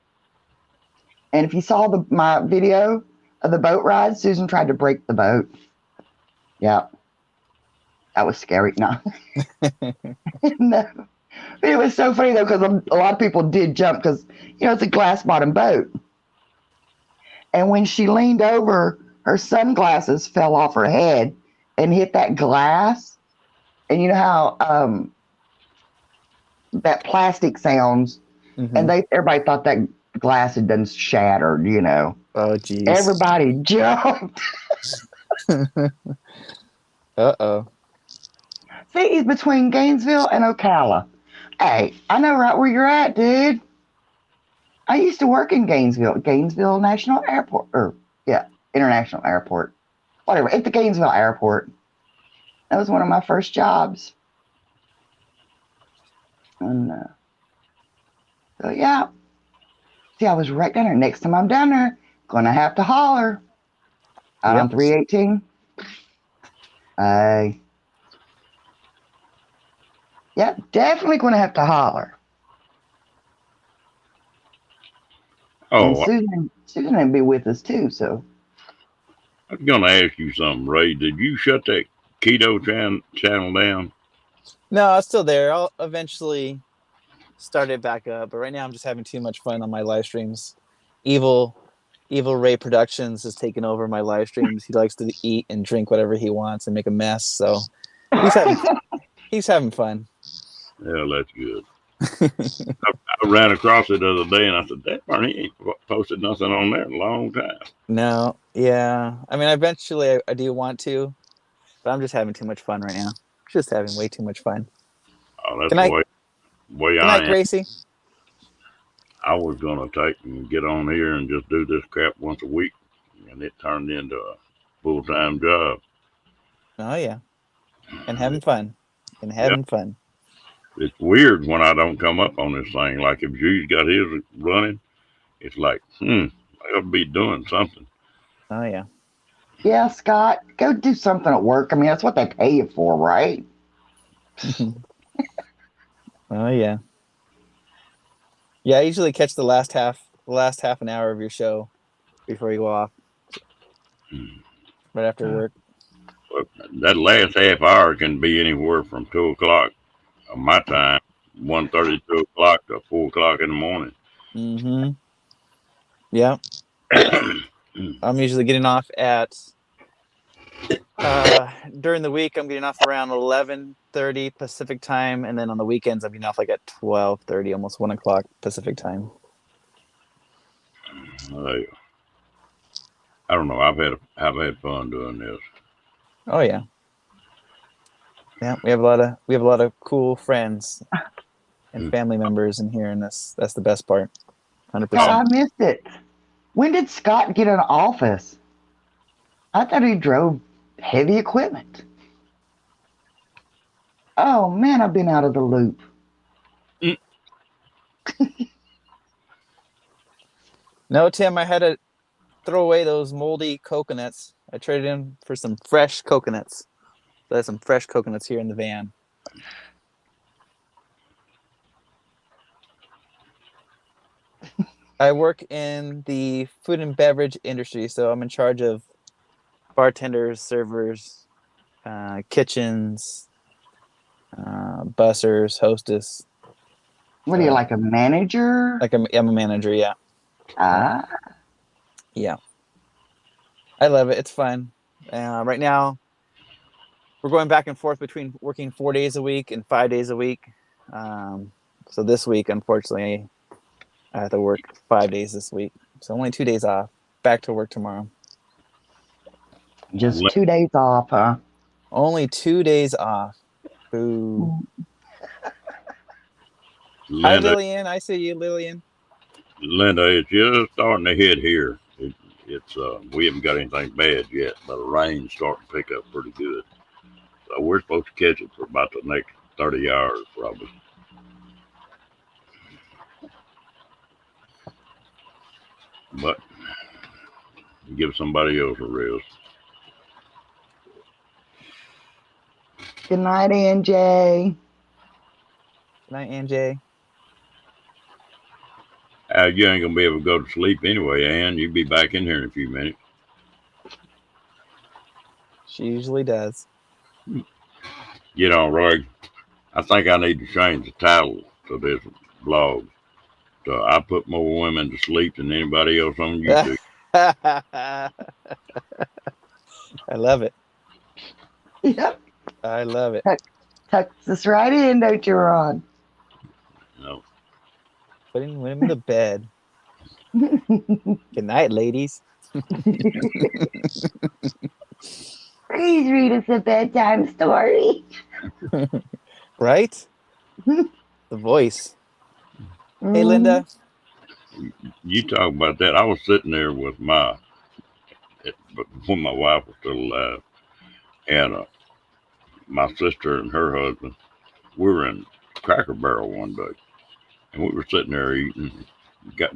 And if you saw my video of the boat ride, Susan tried to break the boat. Yeah. That was scary. No. No. But it was so funny, though, because a lot of people did jump because, it's a glass bottom boat. And when she leaned over, her sunglasses fell off her head and hit that glass. And you know how that plastic sounds, Mhm. and everybody thought that glass had been shattered, Oh, geez. Everybody jumped. Uh-oh. See, he's between Gainesville and Ocala. Hey, I know right where you're at, dude. I used to work in Gainesville National Airport, International Airport. Whatever, at the Gainesville Airport. That was one of my first jobs. And so, yeah. See, I was right down there. Next time I'm down there, gonna have to holler. Out on Yep. 318. Yeah, definitely gonna have to holler. And Oh, Susan will be with us too, so. I was gonna ask you something, Ray. Did you shut that keto channel down? No, it's still there. I'll eventually start it back up. But right now I'm just having too much fun on my live streams. Evil Ray Productions has taken over my live streams. He likes to eat and drink whatever he wants and make a mess. So he's having fun. Yeah, that's good. I ran across it the other day and I said, that Barney ain't posted nothing on there in a long time. No, yeah. I mean, eventually I do want to, but I'm just having too much fun right now. Just having way too much fun. Oh, that's Good night. the way Good I night, am. Gracie. I was gonna take and get on here and just do this crap once a week, and it turned into a full-time job. Oh yeah, and having fun, fun. It's weird when I don't come up on this thing. Like if Jude's got his running, it's like, I'll be doing something. Oh yeah. Yeah, Scott, go do something at work. I mean, that's what they pay you for, right? Oh yeah. Yeah, I usually catch the last half an hour of your show before you go off, right after work. But that last half hour can be anywhere from 2 o'clock of my time, 1:30, 2 o'clock to 4 o'clock in the morning. Mm-hmm. Yeah. I'm usually getting off at During the week, I'm getting off around 11:30 Pacific time, and then on the weekends, I'm getting off like at 12:30, almost 1 o'clock Pacific time. I don't know. I've had fun doing this. Oh yeah, yeah. We have a lot of cool friends and family members in here, and that's the best part. 100%. Oh, I missed it. When did Scott get an office? I thought he drove heavy equipment. Oh man, I've been out of the loop. No, Tim, I had to throw away those moldy coconuts. I traded in for some fresh coconuts. So I have some fresh coconuts here in the van. I work in the food and beverage industry, so I'm in charge of bartenders, servers, kitchens, bussers, hostess. What are you, like a manager? Like I'm a manager, yeah. Ah, Yeah. I love it. It's fun. Right now, we're going back and forth between working 4 days a week and 5 days a week. So this week, unfortunately, I have to work 5 days this week. So only 2 days off. Back to work tomorrow. just 2 days off, huh? Only 2 days off. Boo. Hi, Linda, Lillian. I see you, Lillian. Linda, it's just starting to hit here. It's we haven't got anything bad yet, but the rain's starting to pick up pretty good. So we're supposed to catch it for about the next 30 hours, probably. But give somebody else a rest. Good night, NJ. Good night, NJ. You ain't gonna be able to go to sleep anyway, Ann. You'll be back in here in a few minutes. She usually does. Get on, Roy. I think I need to change the title to this vlog. So I put more women to sleep than anybody else on YouTube. I love it. Yep. I love it. Tucks us right in, don't you, Ron? No. Putting women to bed. Good night, ladies. Please read us a bedtime story. Right? The voice. Hey, Linda. You talk about that. I was sitting there with when my wife was still alive, and my sister and her husband. We were in Cracker Barrel one day, and we were sitting there eating.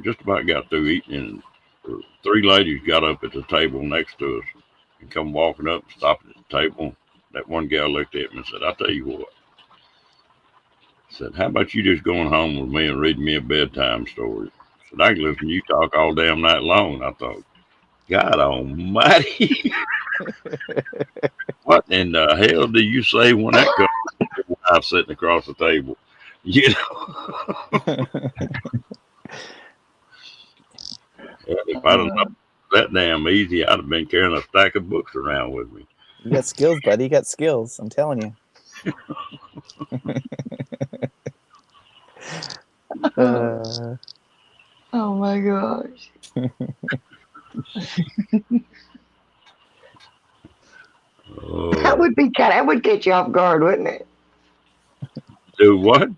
Just about got through eating, and 3 ladies got up at the table next to us and come walking up, stopped at the table. That one gal looked at me and said, "I'll tell you what." Said, "How about you just going home with me and reading me a bedtime story?" Said, "I can listen to you talk all damn night long." I thought, God almighty. What in the hell do you say when that comes to your wife sitting across the table? You know? If I'd have known that damn easy, I'd have been carrying a stack of books around with me. You got skills, buddy. You got skills. I'm telling you. Oh my gosh. That would get you off guard, wouldn't it? Do what?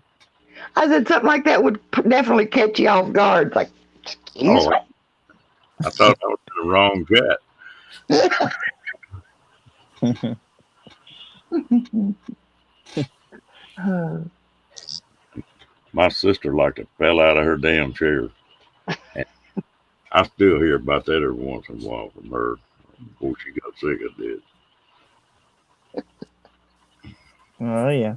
I said something like that would definitely catch you off guard. It's like, excuse me. I thought I was in the wrong chat. My sister like to fell out of her damn chair. And I still hear about that every once in a while from her before she got sick of it. Oh, yeah.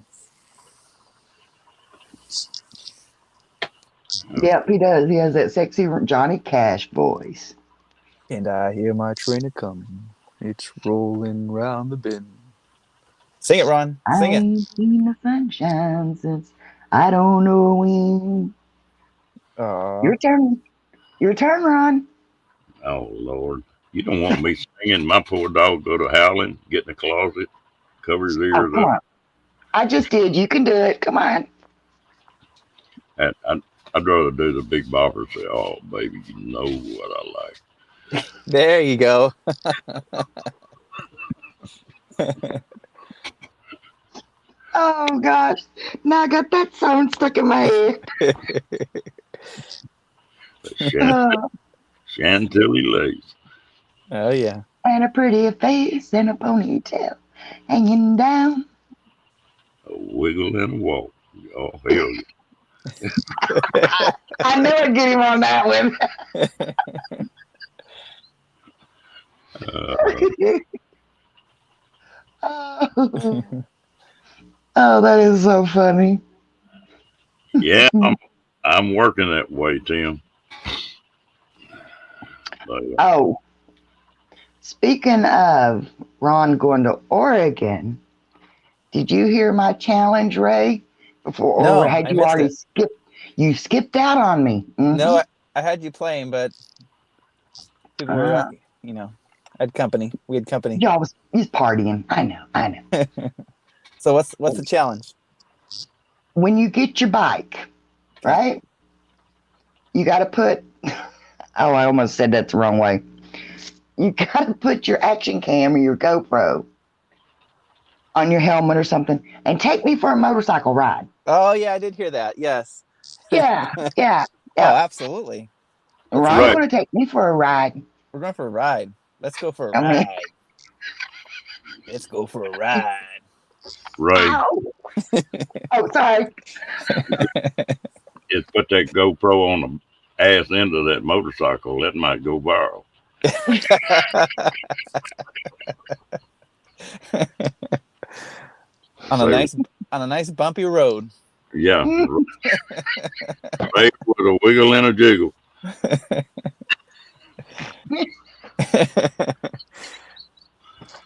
Yep, he does. He has that sexy Johnny Cash voice. And I hear my train a coming. It's rolling round the bend. Sing it, Ron. Sing I ain't seen the sunshine since I don't know when. it. Your turn. Your turn, Ron. Oh, Lord. You don't want me singing. My poor dog go to howling, get in the closet, cover his Oh, ears come up. on. I just did. You can do it. Come on. And I'd rather do the Big Bopper. Say, "Oh, baby, you know what I like." There you go. Oh gosh. Now I got that song stuck in my head. Oh, Chantilly lace, Oh yeah. and a pretty face and a ponytail hanging down. a wiggle and a walk. Oh hell yeah! I knew I'd get him on that one. Uh, Oh, oh, that is so funny. yeah, I'm working that way, Tim. But, Oh, speaking of Ron going to Oregon, did you hear my challenge, Ray? Before, No, or had I you missed already it. skipped? You skipped out on me. No, I had you playing, but people were, Uh, had company. We had company. y'all was he's partying. I know. So what's the challenge? When you get your bike, right? You got to put. Oh, I almost said that the wrong way. You got to put your action cam or your GoPro on your helmet or something, and take me for a motorcycle ride. Oh yeah, I did hear that. Yes. Yeah. Oh, absolutely. Ron's right. going to take me for a ride. We're going for a ride. Let's go for a I mean- ride. Let's go for a ride. Ray, Ow! Oh, sorry. just put that GoPro on the ass end of that motorcycle. That might go viral. on a nice bumpy road. Yeah. Ray with a wiggle and a jiggle.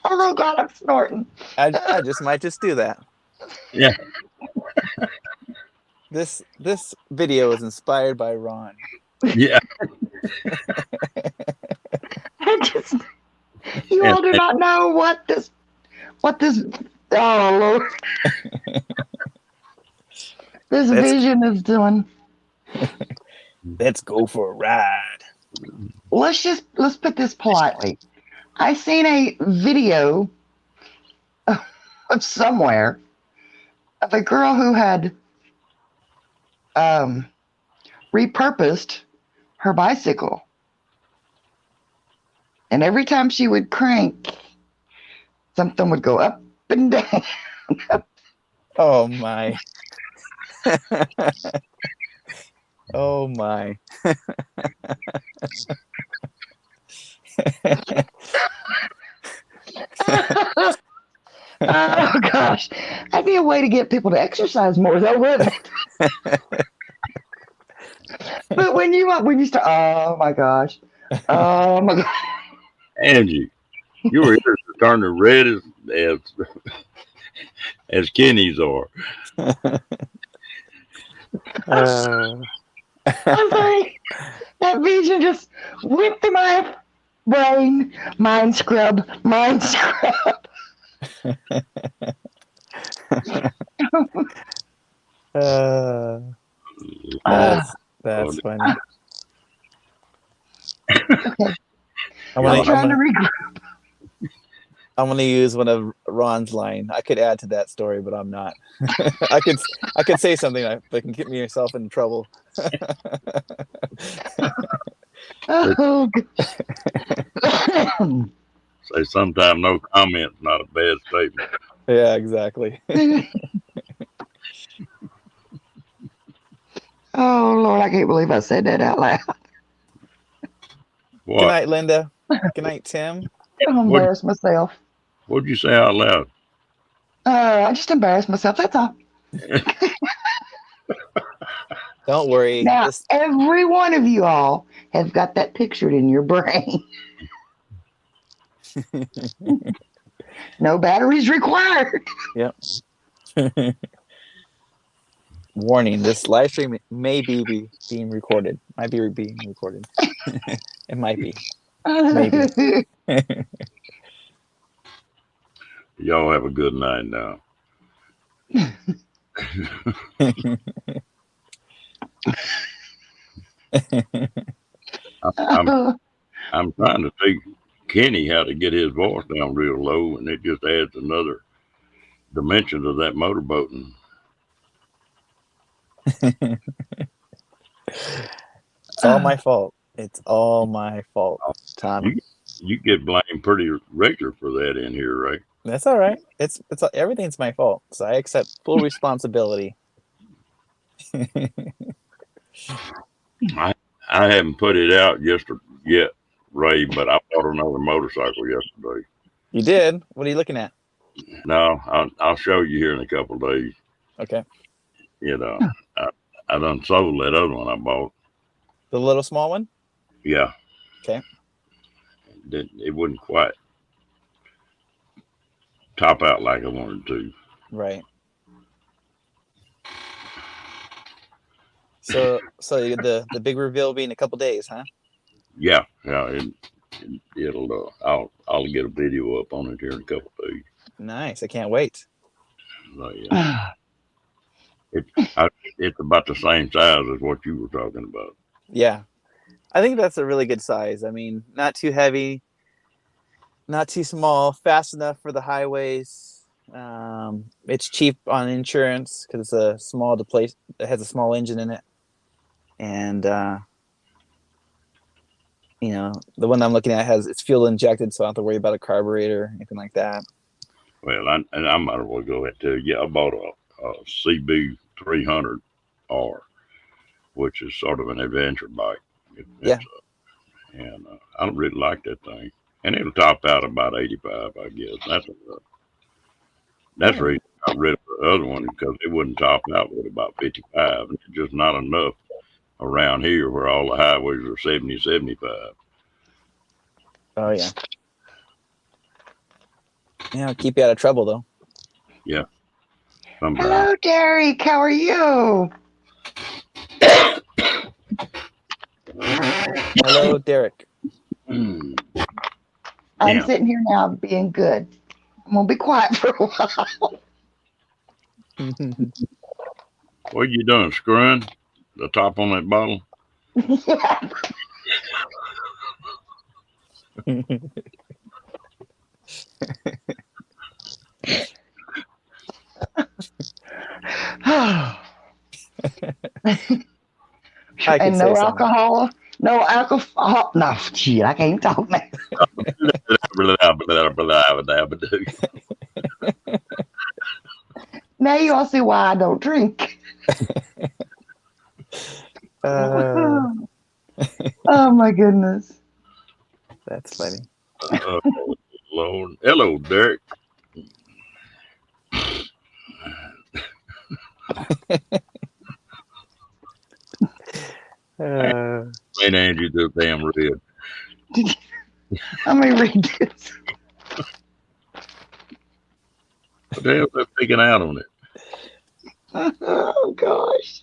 Oh my God, I'm snorting. I just might just do that. Yeah. This video is inspired by Ron. Yeah. You all do not know what this, oh Lord, this vision is doing. Let's go for a ride. Let's put this politely. I seen a video of somewhere of a girl who had repurposed her bicycle, and every time she would crank, something would go up and down. Oh my. Oh my. Oh gosh, that'd be a way to get people to exercise more, though, wouldn't it? But when you start, oh my gosh, Angie, your ears are turning red as Kenny's are. I'm sorry, that vision just went through my brain. Mind scrub. That's funny. Okay. I'm gonna use one of Ron's line. I could add to that story, but I'm not. I could say something that can get myself in trouble. Oh, Say sometime no comment's not a bad statement. Yeah, exactly. oh Lord, I can't believe I said that out loud. What? Good night, Linda. Good night, Tim. I embarrassed myself. What'd you say out loud? I just embarrassed myself. That's all. Don't worry. Now, every one of you all have got that pictured in your brain. No batteries required. Yep. Warning: this live stream may be being recorded. Might be being recorded. It might be. Maybe. Y'all have a good night now. I'm trying to teach Kenny how to get his voice down real low, and it just adds another dimension to that motorboating. It's all my fault. It's all my fault, Tommy. You get blamed pretty regular for that in here, right? That's all right. It's everything's my fault, so I accept full responsibility. I haven't put it out yet, Ray, but I bought another motorcycle yesterday. You did? What are you looking at? No, I'll show you here in a couple of days. Okay. You know, I done sold that other one I bought. The little small one? Yeah. Okay. It wouldn't quite top out like I wanted to. Right. So the big reveal will be in a couple days, huh? Yeah. It'll I'll get a video up on it here in a couple of days. Nice. I can't wait. So, yeah. It's about the same size as what you were talking about. Yeah. I think that's a really good size. I mean, not too heavy, not too small, fast enough for the highways. It's cheap on insurance because it's a small it has a small engine in it. And you know, the one I'm looking at it's fuel injected, so I don't have to worry about a carburetor or anything like that. Well, I might as well go ahead too. Yeah, I bought a CB 300R, which is sort of an adventure bike. Yeah. And I don't really like that thing. And it'll top out about 85, I guess. That's the reason I got rid of the other one, because it wouldn't top out with about 55. And it's just not enough around here where all the highways are 70, 75. Oh, yeah. Yeah, it'll keep you out of trouble, though. Yeah. Sometimes. Hello, Derek. How are you? Hello, Derek. I'm Damn. sitting here now being good. I'm going to be quiet for a while. What are you doing? Screwing the top on that bottle? Yeah. And no alcohol. No alcohol. No, shit, I can't talk now. Now you all see why I don't drink. Oh my goodness. That's funny. Lord. Hello, Derek. Ain't Angie the damn red. Let me read this. What the hell is that picking out on it? Oh gosh.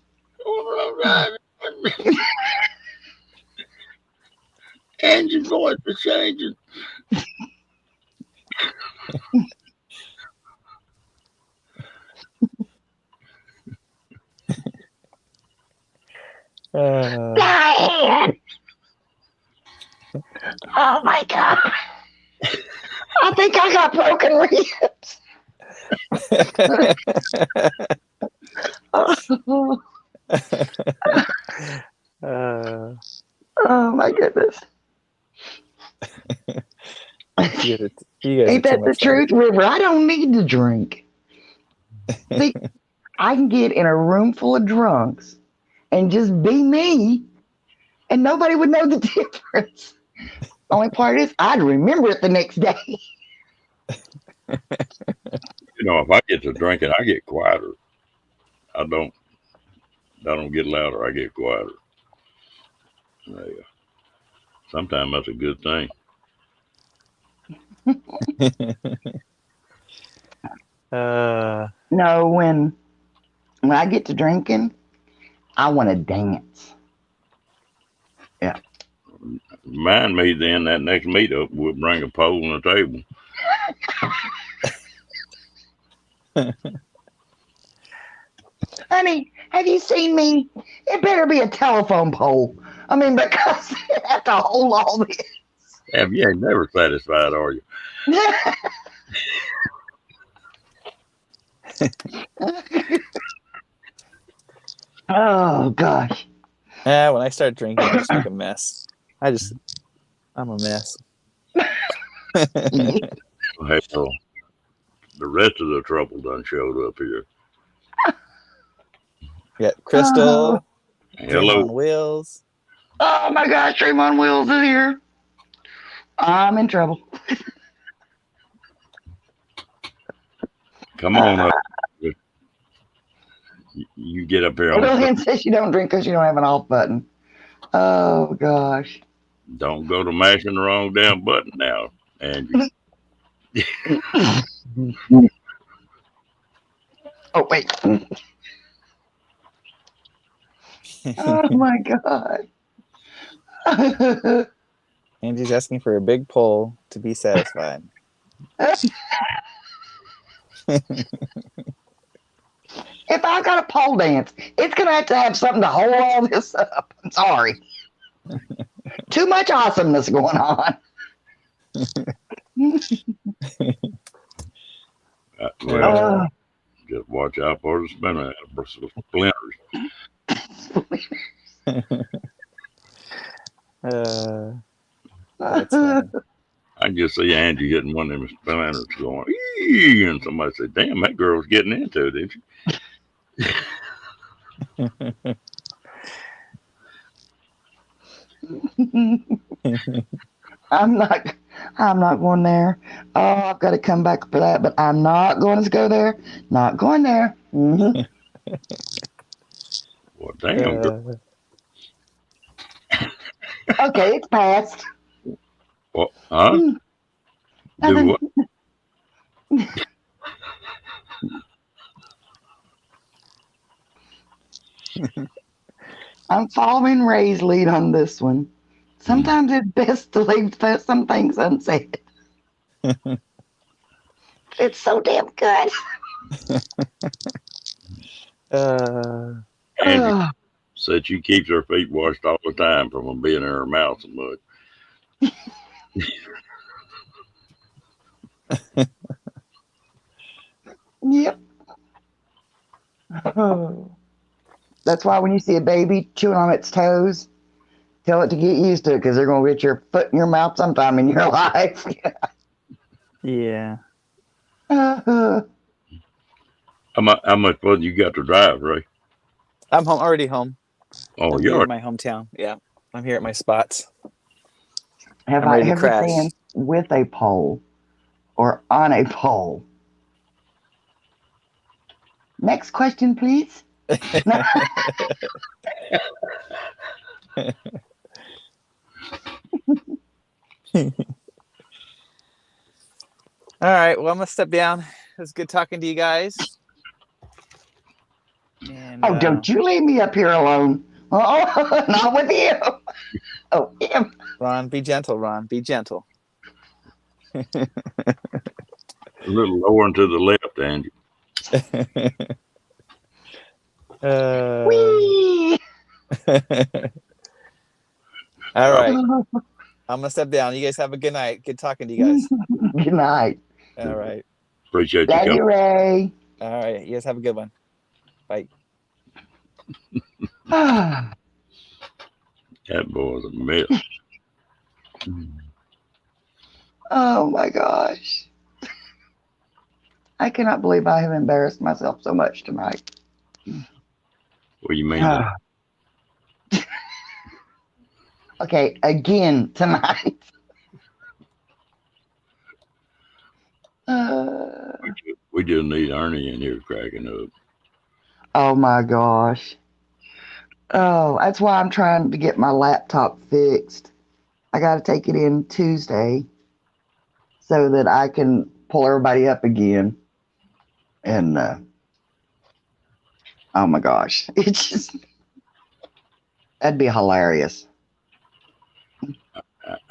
Angie's voice is changing. Diane! Oh my god. I think I got broken ribs. Oh my goodness. Ain't that the truth, River? I don't need to drink. See, I can get in a room full of drunks and just be me, and nobody would know the difference. Only part is I'd remember it the next day. You know, if I get to drinking, I get quieter. I don't get louder. I get quieter. Yeah. Sometimes that's a good thing. No, when I get to drinking, I want to dance. Yeah. Remind me then that next meetup we'll bring a pole and a table. Honey, have you seen me? It better be a telephone pole. I mean, because you have to hold all this. Yeah, you ain't never satisfied, are you? Oh gosh. Yeah, when I start drinking, I just make a mess. I'm a mess. Hell, the rest of the trouble done showed up here. Yeah, Crystal, Dream Hello. on Wheels. Oh my gosh, Dream on Wheels is here. I'm in trouble. Come on up. You get up here on Lillian says you don't drink because you don't have an off button. Oh gosh. Don't go to mashing the wrong damn button now, Andrew. Oh wait. Oh my god. Angie's asking for a big pole to be satisfied. If I got a pole dance, it's gonna have something to hold all this up. I'm sorry. Too much awesomeness going on. Well, just watch out for the splinters. That's funny. I can just see Angie hitting one of them splinters going, "Ee!" And somebody said, "Damn, that girl's getting into it, didn't she?" I'm not going there. Oh, I've got to come back for that, but I'm not going to go there. Not going there. Mm-hmm. Well, damn, girl. Okay, it's passed. Well, huh? Do what? I'm following Ray's lead on this one. Sometimes it's best to leave some things unsaid. It's so damn good. Angie said she keeps her feet washed all the time from them being in her mouth so much. Yep. That's why when you see a baby chewing on its toes, tell it to get used to it because they're going to get your foot in your mouth sometime in your life. Yeah. How much further you got to drive, Ray? I'm home, already home. Oh, I'm you're in my hometown. Yeah. I'm here at my spots. Have I'm I ready to ever crash. danced with a pole or on a pole? Next question, please. All right. Well, I'm going to step down. It was good talking to you guys. And, Oh, don't you leave me up here alone. Oh, not with you. Oh, him. Ron, be gentle, Ron. Be gentle. a little lower and to the left, Angie. Whee! All right. I'm going to step down. You guys have a good night. Good talking to you guys. Good night. All right. Appreciate you Love coming. you, Ray. All right. You guys have a good one. Bye. That boy's a mess. Oh my gosh. I cannot believe I have embarrassed myself so much tonight. What do you mean? That? Okay, again tonight. We just need Ernie in here cracking up. Oh my gosh. Oh, that's why I'm trying to get my laptop fixed. I got to take it in Tuesday so that I can pull everybody up again. And oh my gosh, it's just that'd be hilarious.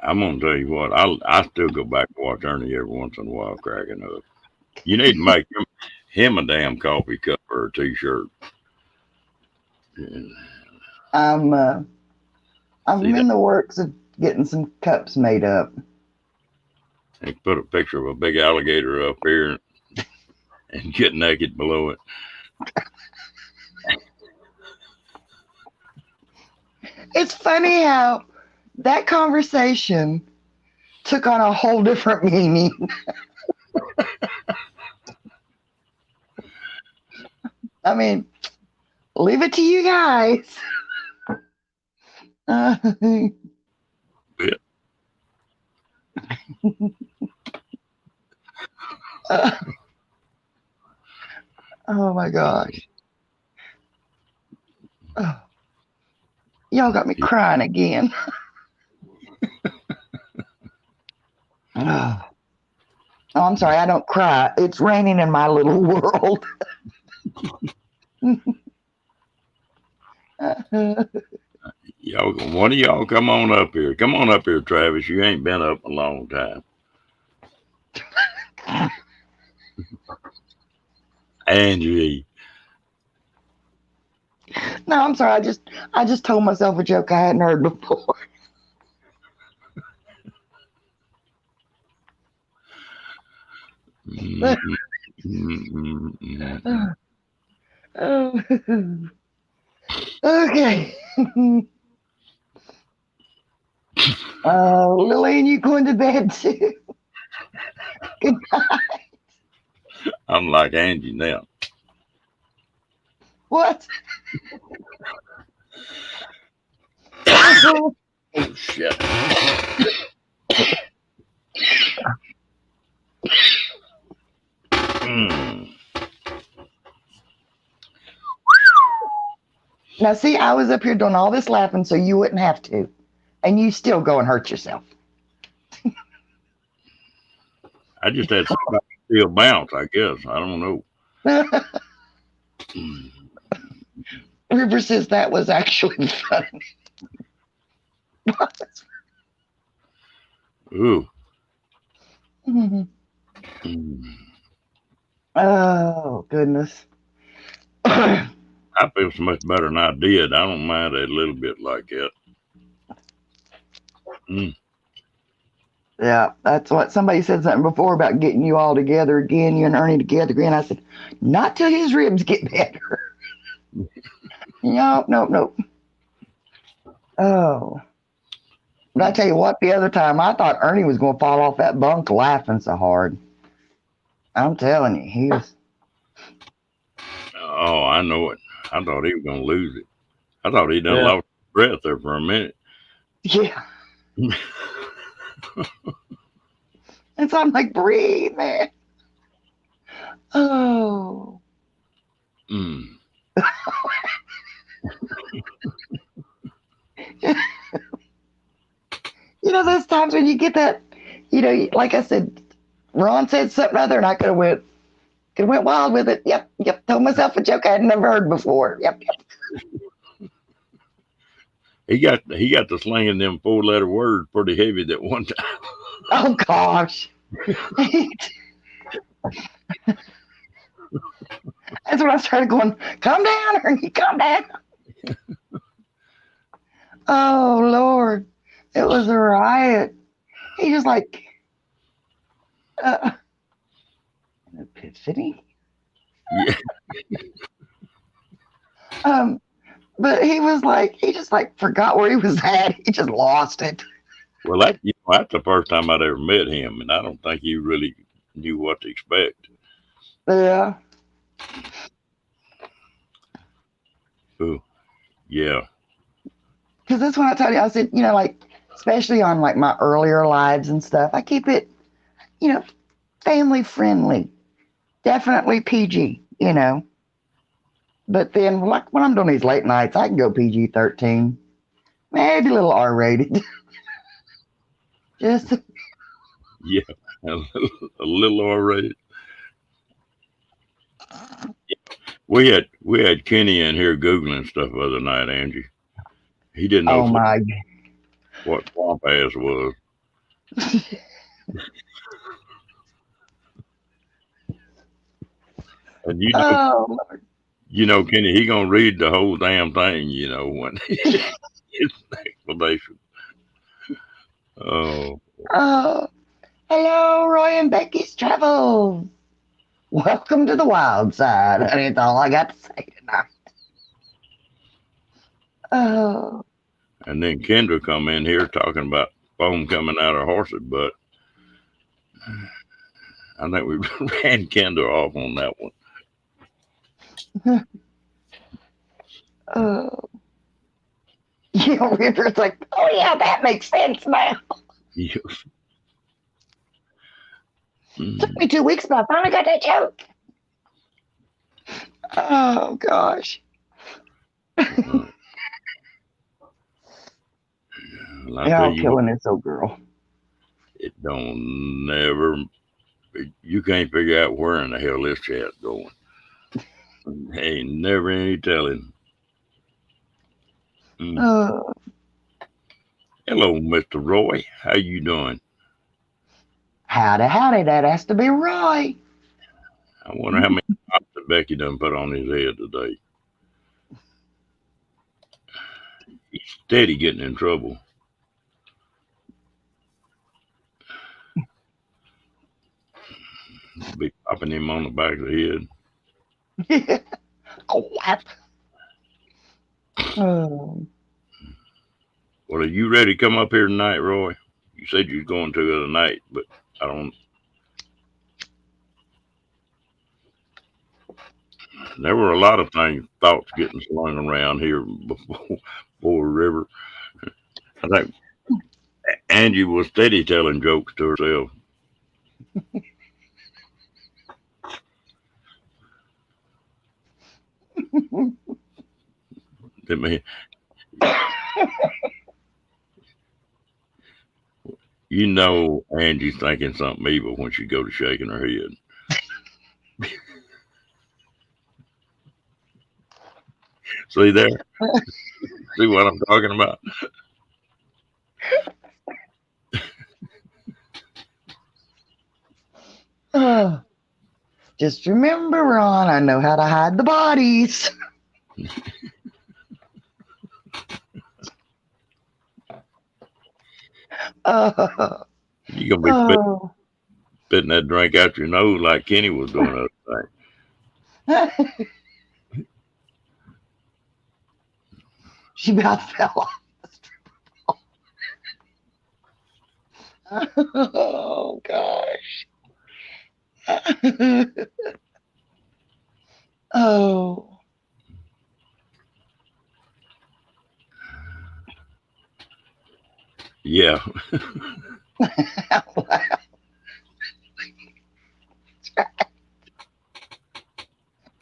I'm gonna tell you what. I still go back and watch Ernie every once in a while, cracking up. You need to make him a damn coffee cup or a t-shirt. I'm See that? in the works of getting some cups made up. He put a picture of a big alligator up here and get naked below it. It's funny how that conversation took on a whole different meaning. I mean, leave it to you guys. Yeah. Oh my gosh. Oh, y'all got me crying again. Oh, I'm sorry, I don't cry. It's raining in my little world. Y'all, one of y'all come on up here. Come on up here, Travis. You ain't been up a long time. Angie. No, I'm sorry. I just told myself a joke I hadn't heard before. Oh. Okay. Lillian, you going to bed too? Good night. I'm like Angie now. What? Oh shit. Now, see, I was up here doing all this laughing so you wouldn't have to. And you still go and hurt yourself. I just had somebody still bounce, I guess. I don't know. River says that was actually funny. Ooh. Oh, goodness. I feel so much better than I did. I don't mind it a little bit like that. Yeah, that's what somebody said something before about getting you all together again, you and Ernie together again. I said, not till his ribs get better. Nope. Oh. But I tell you what, the other time I thought Ernie was going to fall off that bunk laughing so hard. I'm telling you, he was. Oh, I know it. I thought he was going to lose it. I thought he done lost breath there for a minute. Yeah. And so I'm like, breathe, man. Oh. Mm. You know, those times when you get that, you know, like I said, Ron said something other, and I could have went wild with it. Yep. Told myself a joke I had never heard before. Yep. He got to slinging them 4-letter words pretty heavy that one time. Oh gosh. That's when I started going, calm down, Ernie, calm down. Oh Lord. It was a riot. He just like an epiphany. Yeah. But he was like, he just like forgot where he was at. He just lost it. Well, that's the first time I'd ever met him, and I don't think he really knew what to expect. Yeah. Ooh, yeah. Because that's when I told you, I said, you know, like, especially on like my earlier lives and stuff, I keep it, you know, family friendly, definitely PG, you know. But then, like when I'm doing these late nights, I can go PG-13, maybe a little R-rated. Just Yeah, a little R-rated. We had Kenny in here Googling stuff the other night, Angie. He didn't know. Oh my! what swamp ass was. And Oh, Kenny, he gonna read the whole damn thing, when it's an explanation. Oh, oh. Hello, Roy and Becky's Travels. Welcome to the wild side. And it's all I got to say tonight. Oh, and then Kendra come in here talking about foam coming out of horse's butt. I think we ran Kendra off on that one. oh. River's like, oh yeah, that makes sense now. Yes. Took me 2 weeks, but I finally got that joke. Oh gosh. Y'all killing this old girl. It don't never. You can't figure out where in the hell this chat's going. Ain't never any telling. Oh. Hello, Mr. Roy. How you doing? Howdy, howdy. That has to be Roy. I wonder how many pops that Becky done put on his head today. He's steady getting in trouble. Be popping him on the back of the head. Oh, what? Oh. Well, are you ready to come up here tonight, Roy? You said you was going to the other night, but I don't. There were a lot of thoughts getting slung around here before River. I think Angie was steady telling jokes to herself. Angie's thinking something evil when she go to shaking her head. See there? See what I'm talking about? Oh, just remember, Ron, I know how to hide the bodies. You gonna be spitting that drink out your nose like Kenny was doing the other thing. She about fell off. Oh gosh. Oh. Yeah. Wow.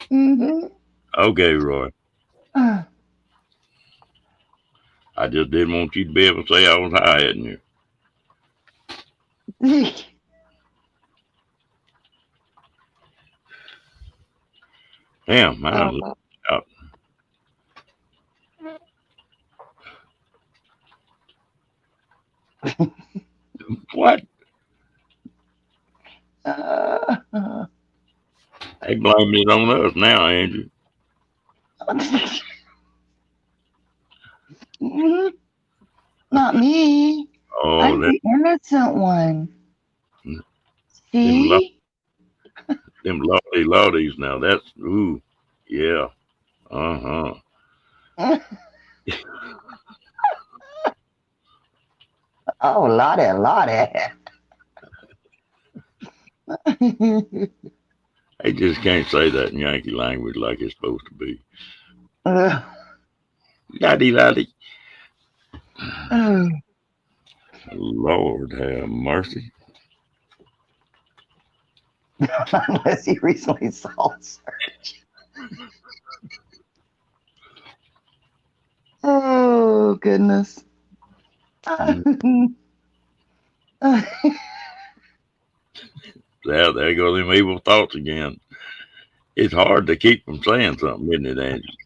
Mm-hmm. Okay, Roy. I just didn't want you to be able to say I was hiding you. Damn, I was out. What? They blaming it on us now, Andrew. Not me. Oh, I'm the innocent one. See? Them lotties now. That's, ooh, yeah. Uh-huh. Oh, lottie. They just can't say that in Yankee language like it's supposed to be. Lottie. Lord have mercy. Unless he recently saw search. Oh, goodness. Yeah, there go them evil thoughts again. It's hard to keep from saying something, isn't it, Angie?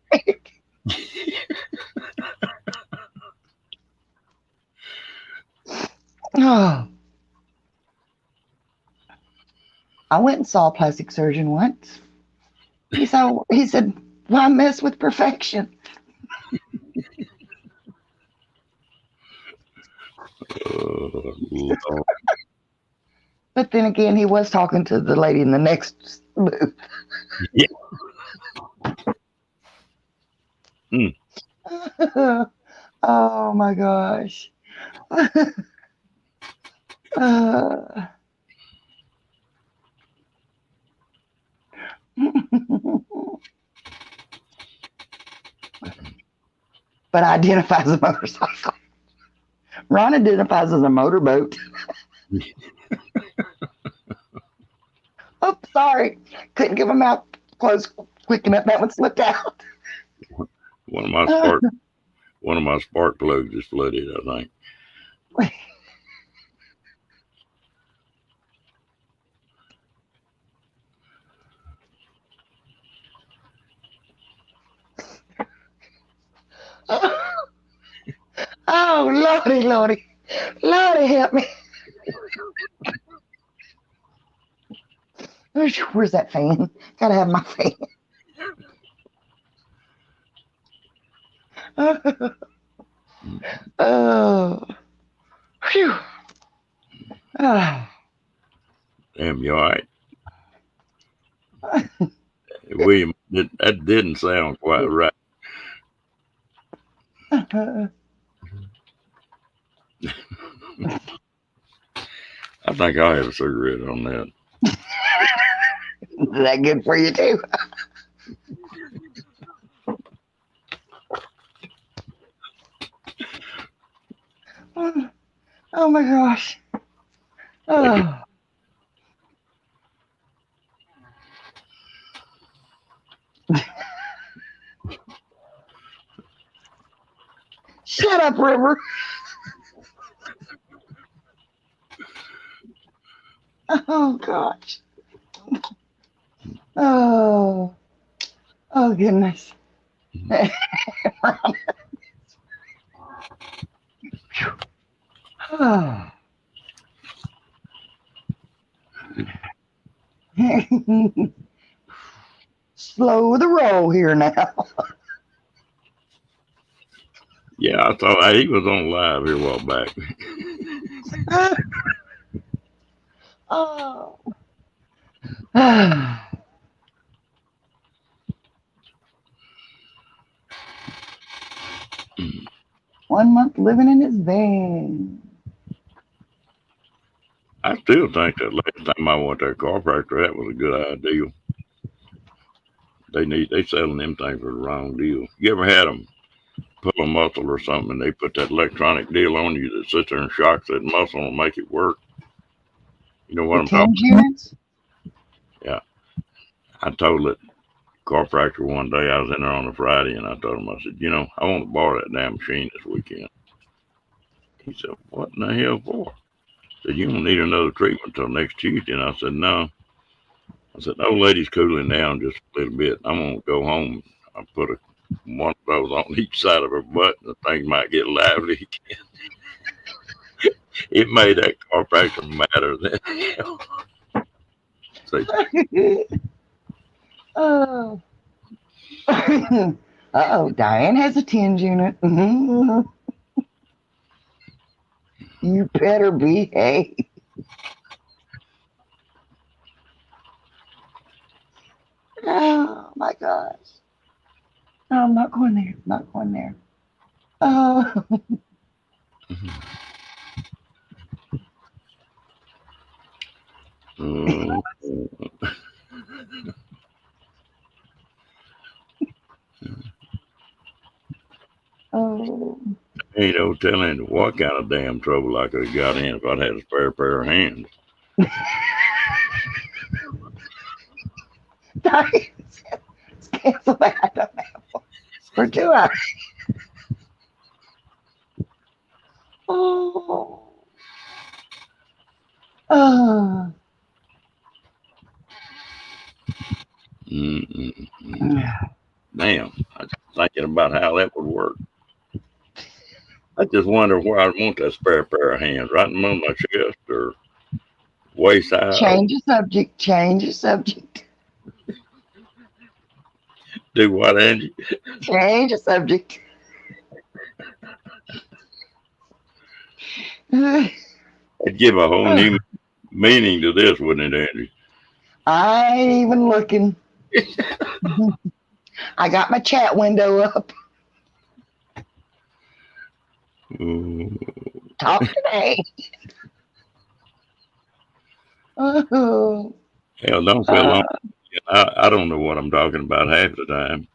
Oh, I went and saw a plastic surgeon once. He said, "Why mess with perfection?" Lord. But then again, he was talking to the lady in the next booth. Yeah. Mm. Oh my gosh. But I identify as a motorcycle. Ron identifies as a motorboat. Oops, sorry. Couldn't give him out close quick enough. That one slipped out. One of my spark plugs is flooded, I think. Oh, Lordy, Lordy. Lordy, help me. Where's that fan? Gotta have my fan. Oh, phew. Oh. Damn, you all right? William, that didn't sound quite right. I think I'll have a cigarette on that. Is that good for you too? Oh my gosh. Oh. Shut up, River. Oh gosh. Oh. Oh goodness. Oh. Slow the roll here now. Yeah, I thought he was on live here a while back. Oh. 1 month living in his van. I still think that last time I went to a chiropractor, that was a good idea. They selling them things for the wrong deal. You ever had them pull a muscle or something, and they put that electronic deal on you that sits there and shocks that muscle and make it work? You know what The I'm talking tinge units? about? Yeah. I told it chiropractor one day, I was in there on a Friday, and I told him, I said, I want to borrow that damn machine this weekend. He said, what in the hell for? I said, you don't need another treatment until next Tuesday. And I said, no. I said, no, lady's cooling down just a little bit. I'm going to go home. I put one of those on each side of her butt, and the thing might get lively again. It made that chiropractor madder than hell. So, Oh. Uh-oh, Diane has a tinge unit. You better behave. Oh my gosh. No, I'm not going there. Not going there. Oh. Oh. Ain't no telling what kind of damn trouble I could have got in if I'd had a spare pair of hands. Diane said, let's cancel that for 2 hours. Oh. Oh. Damn, I was thinking about how that would work. I just wonder where I want that spare pair of hands, right on my chest or waist high. Change the subject. Change the subject. Do what, Angie? Change the subject. I It'd give a whole new meaning to this, wouldn't it, Angie? ain't even looking. I got my chat window up. Mm, Talk today. Oh, hell, don't feel long. I don't know what I'm talking about half the time.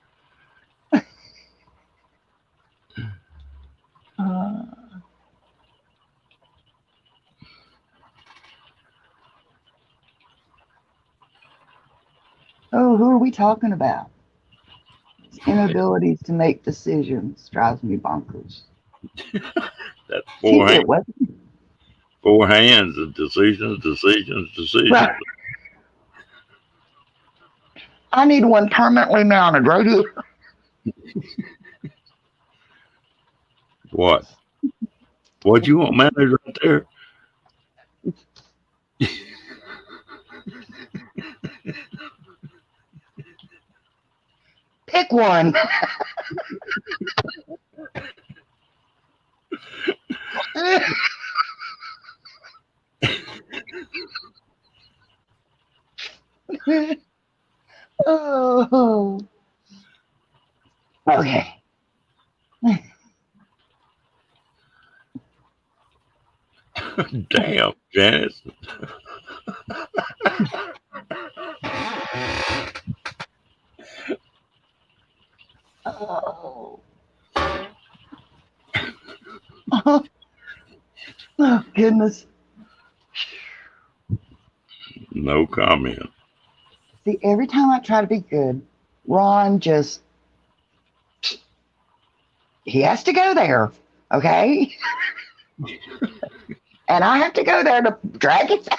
uh, who are we talking about? Inabilities to make decisions drives me bonkers. That's TJ, what? four hands of decisions. Right. I need one permanently mounted right here. What? What you want mounted right there? Pick one. Oh. Okay. Damn, Janice. Oh. Oh, goodness. No comment. See, every time I try to be good, Ron just, he has to go there. Okay. And I have to go there to drag it back.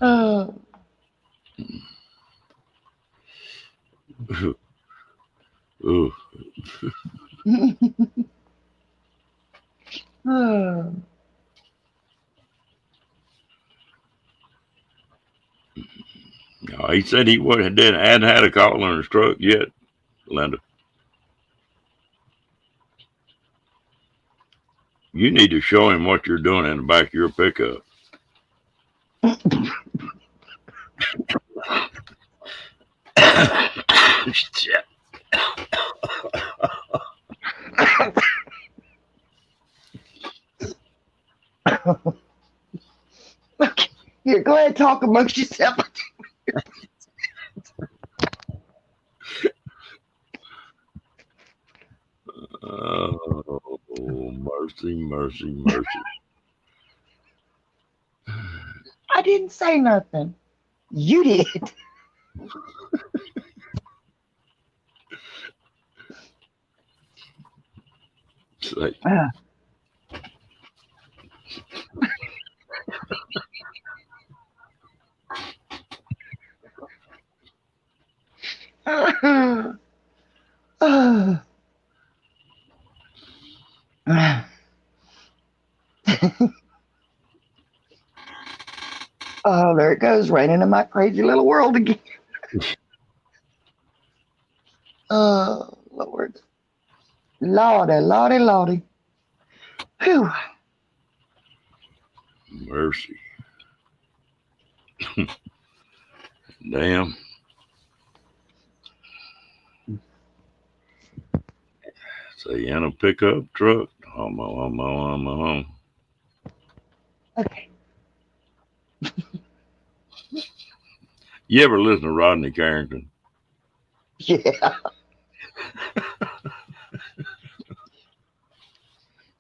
Oh. Ooh. Oh. No, he said he hadn't had a call on his truck yet, Linda. You need to show him what you're doing in the back of your pickup. Shit. Okay. Here, go ahead and talk amongst yourself. Oh, mercy. I didn't say nothing. You did. Say, Oh, there it goes, raining in my crazy little world again. Oh, Lord. Lordy. Whew. mercy. Damn. Say, in a pickup truck. Home. Okay. You ever listen to Rodney Carrington? Yeah.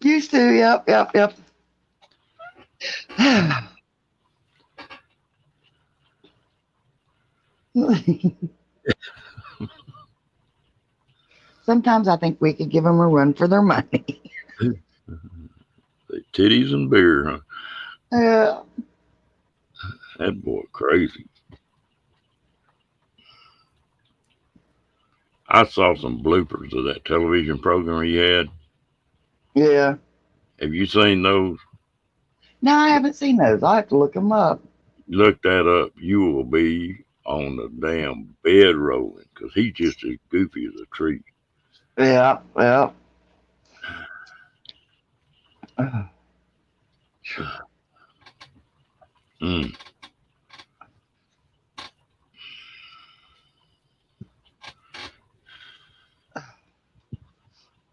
Used to, yep. Sometimes I think we could give them a run for their money. Say, titties and beer, huh? Yeah. That boy crazy. I saw some bloopers of that television program he had. Yeah. Have you seen those? No, I haven't seen those. I'll have to look them up. Look that up. You will be on the damn bed rolling because he's just as goofy as a tree. Yeah, yeah. Mm.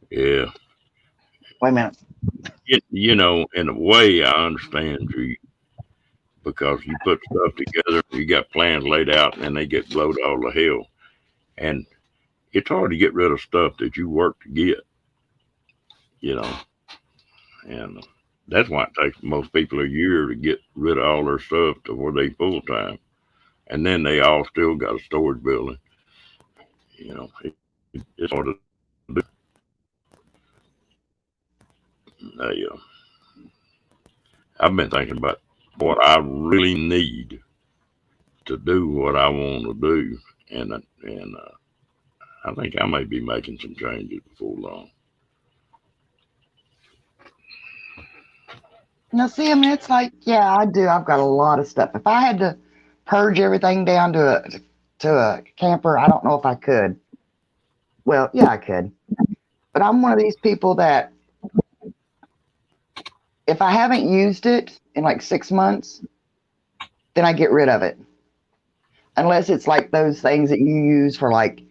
Yeah. Wait a minute. You know, in a way, I understand you because you put stuff together, you got plans laid out, and then they get blowed all to hell. And it's hard to get rid of stuff that you work to get, you know. And that's why it takes most people a year to get rid of all their stuff to where they full time. And then they all still got a storage building. You know, it's hard to do. Uh, I've been thinking about what I really need to do what I want to do, and I think I may be making some changes before long. Now, see, I mean, it's like, yeah, I do. I've got a lot of stuff. If I had to purge everything down to a camper, I don't know if I could. Well, yeah, I could. But I'm one of these people that if I haven't used it in like 6 months, then I get rid of it. Unless it's like those things that you use for like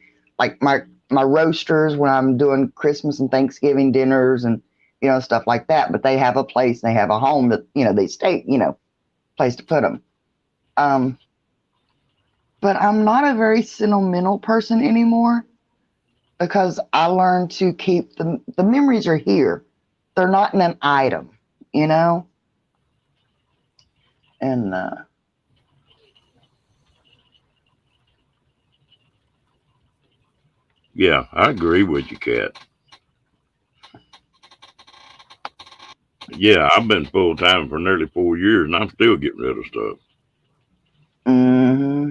my roasters when I'm doing Christmas and Thanksgiving dinners and stuff like that. But they have a place, they have a home that they stay, place to put them. But I'm not a very sentimental person anymore because I learned to keep the memories are here. They're not in an item, and Yeah, I agree with you, Kat. Yeah, I've been full time for nearly 4 years, and I'm still getting rid of stuff. mm-hmm.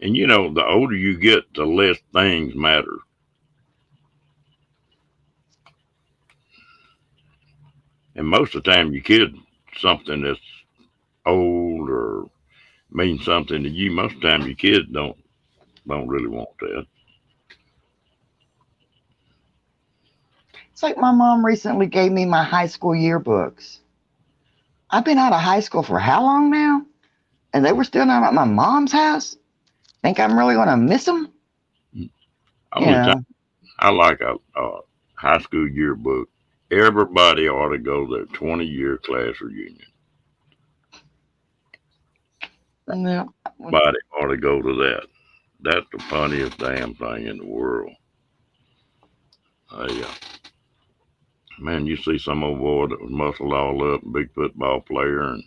And the older you get, the less things matter. And most of the time, you kid something that's old or means something to you. Most of the time, your kids don't really want that. It's like my mom recently gave me my high school yearbooks. I've been out of high school for how long now? And they were still not at my mom's house? Think I'm really going to miss them? I like a high school yearbook. Everybody ought to go to their 20-year class reunion. No. Everybody ought to go to that. That's the funniest damn thing in the world. Man, you see some old boy that was muscled all up, big football player, and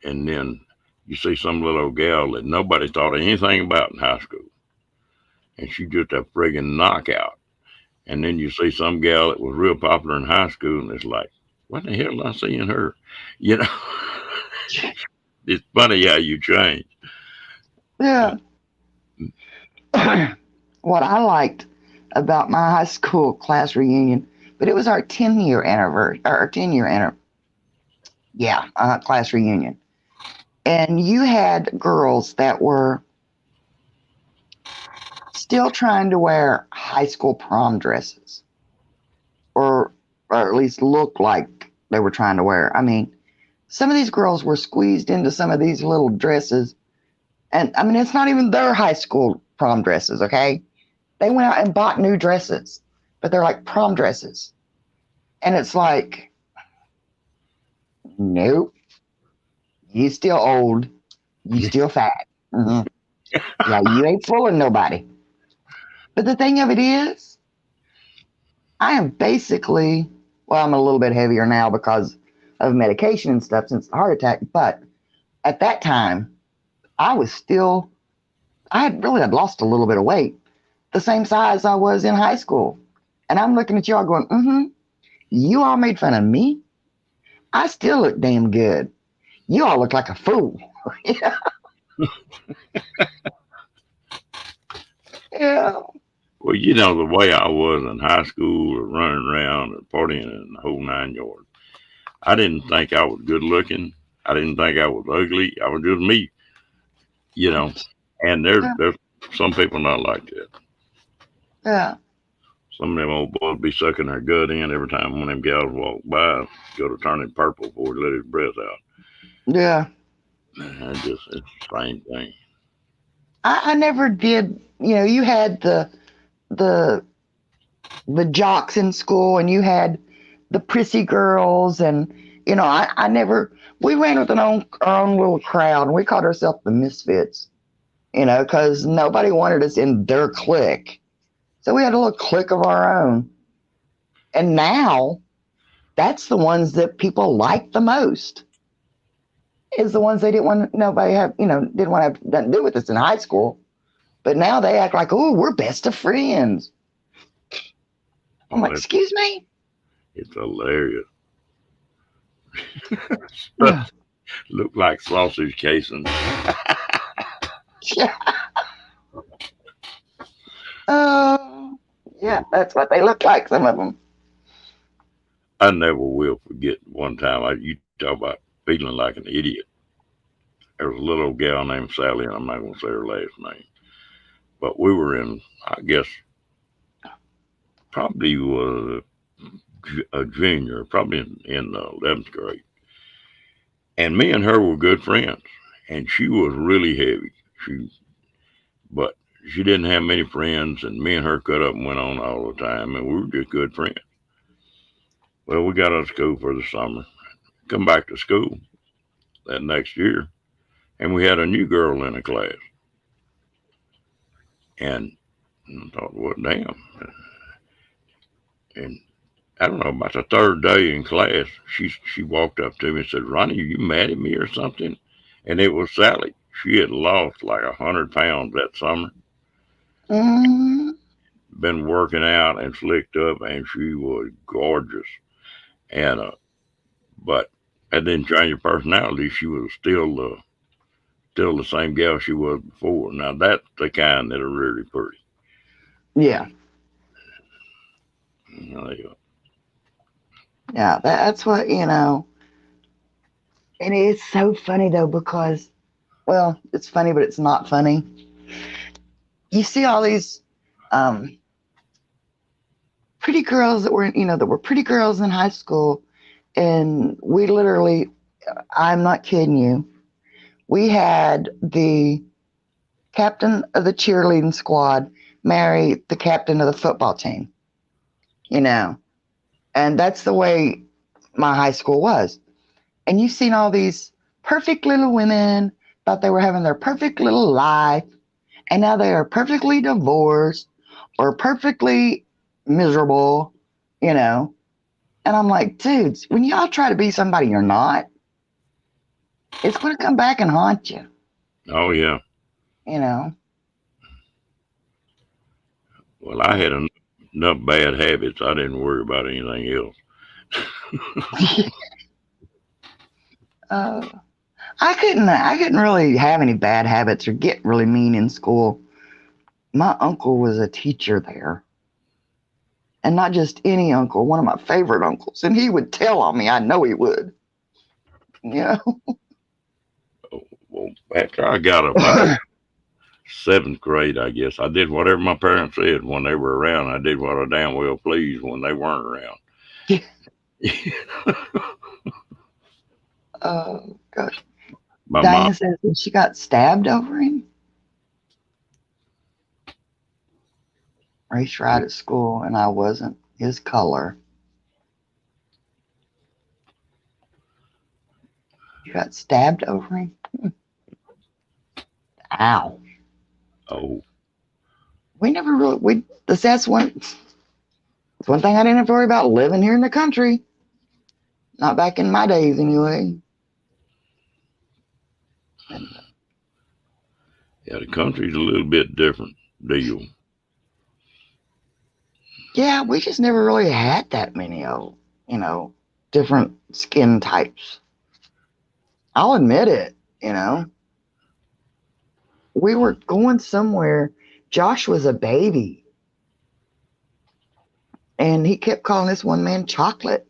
and then you see some little old gal that nobody thought anything about in high school, and she just a friggin' knockout. And then you see some gal that was real popular in high school, and it's like, what the hell did I see in her? It's funny how you change. Yeah. What I liked about my high school class reunion, but it was our 10-year anniversary, or 10-year class reunion. And you had girls that were still trying to wear high school prom dresses, or at least look like they were trying to wear. I mean, some of these girls were squeezed into some of these little dresses. And I mean, it's not even their high school prom dresses, okay? They went out and bought new dresses, but they're like prom dresses. And it's like, nope, you still old. You still fat. Mm-hmm. Yeah, you ain't fooling nobody. But the thing of it is, I am basically, well, I'm a little bit heavier now because of medication and stuff since the heart attack. But at that time, I had lost a little bit of weight, the same size I was in high school. And I'm looking at y'all going, you all made fun of me. I still look damn good. You all look like a fool. you know, the way I was in high school or running around or partying in the whole 9 yards, I didn't think I was good looking. I didn't think I was ugly. I was just me, you know. And there's some people not like that. Yeah. Some of them old boys be sucking their gut in every time one of them gals walk by, go to turning purple before he let his breath out. Yeah. And it's the same thing. I never did, you had the jocks in school and you had the prissy girls and I never we ran with our own little crowd and we called ourselves the misfits, because nobody wanted us in their clique. So we had a little clique of our own. And now that's the ones that people like the most. Is the ones they didn't want nobody have, didn't want to have nothing to do with us in high school. But now they act like, oh, we're best of friends. I'm like, excuse me? It's hilarious. Yeah. Look like sausage casings. Yeah. Oh, yeah, that's what they look like, some of them. I never will forget one time. You talk about feeling like an idiot. There was a little old gal named Sally, and I'm not going to say her last name. But we were in, I guess, probably was a junior, probably in 11th grade. And me and her were good friends. And she was really heavy. But she didn't have many friends, and me and her cut up and went on all the time, and we were just good friends. Well, we got out of school for the summer, come back to school that next year, and we had a new girl in the class. And I thought, well, damn. And I don't know, about the third day in class, she walked up to me and said, Ronnie, are you mad at me or something? And it was Sally. She had lost like 100 pounds that summer. Mm-hmm. Been working out and slicked up, and she was gorgeous. And but that didn't change her personality. She was still the same gal she was before. Now that's the kind that are really pretty. Yeah. You Yeah, that's what, And it's so funny, though, because, well, it's funny, but it's not funny. You see all these pretty girls that were pretty girls in high school. And we literally, I'm not kidding you, we had the captain of the cheerleading squad marry the captain of the football team, and that's the way my high school was. And you've seen all these perfect little women, thought they were having their perfect little life, and now they are perfectly divorced or perfectly miserable, And I'm like, dudes, when y'all try to be somebody you're not, it's going to come back and haunt you. Oh, yeah. Well, I had enough bad habits. I didn't worry about anything else. I couldn't really have any bad habits or get really mean in school. My uncle was a teacher there. And not just any uncle, one of my favorite uncles. And he would tell on me. I know he would. Well, after I got about 7th grade, I guess, I did whatever my parents said when they were around. I did what I damn well pleased when they weren't around. Oh, gosh. My Diana mom says that she got stabbed over him. Race right at school, and I wasn't his color. You got stabbed over him? Ow. Oh. We never really, that's one thing I didn't have to worry about living here in the country. Not back in my days, anyway. Yeah, the country's a little bit different deal. Yeah, we just never really had that many different skin types. I'll admit it, We were going somewhere. Josh was a baby. And he kept calling this one man Chocolate.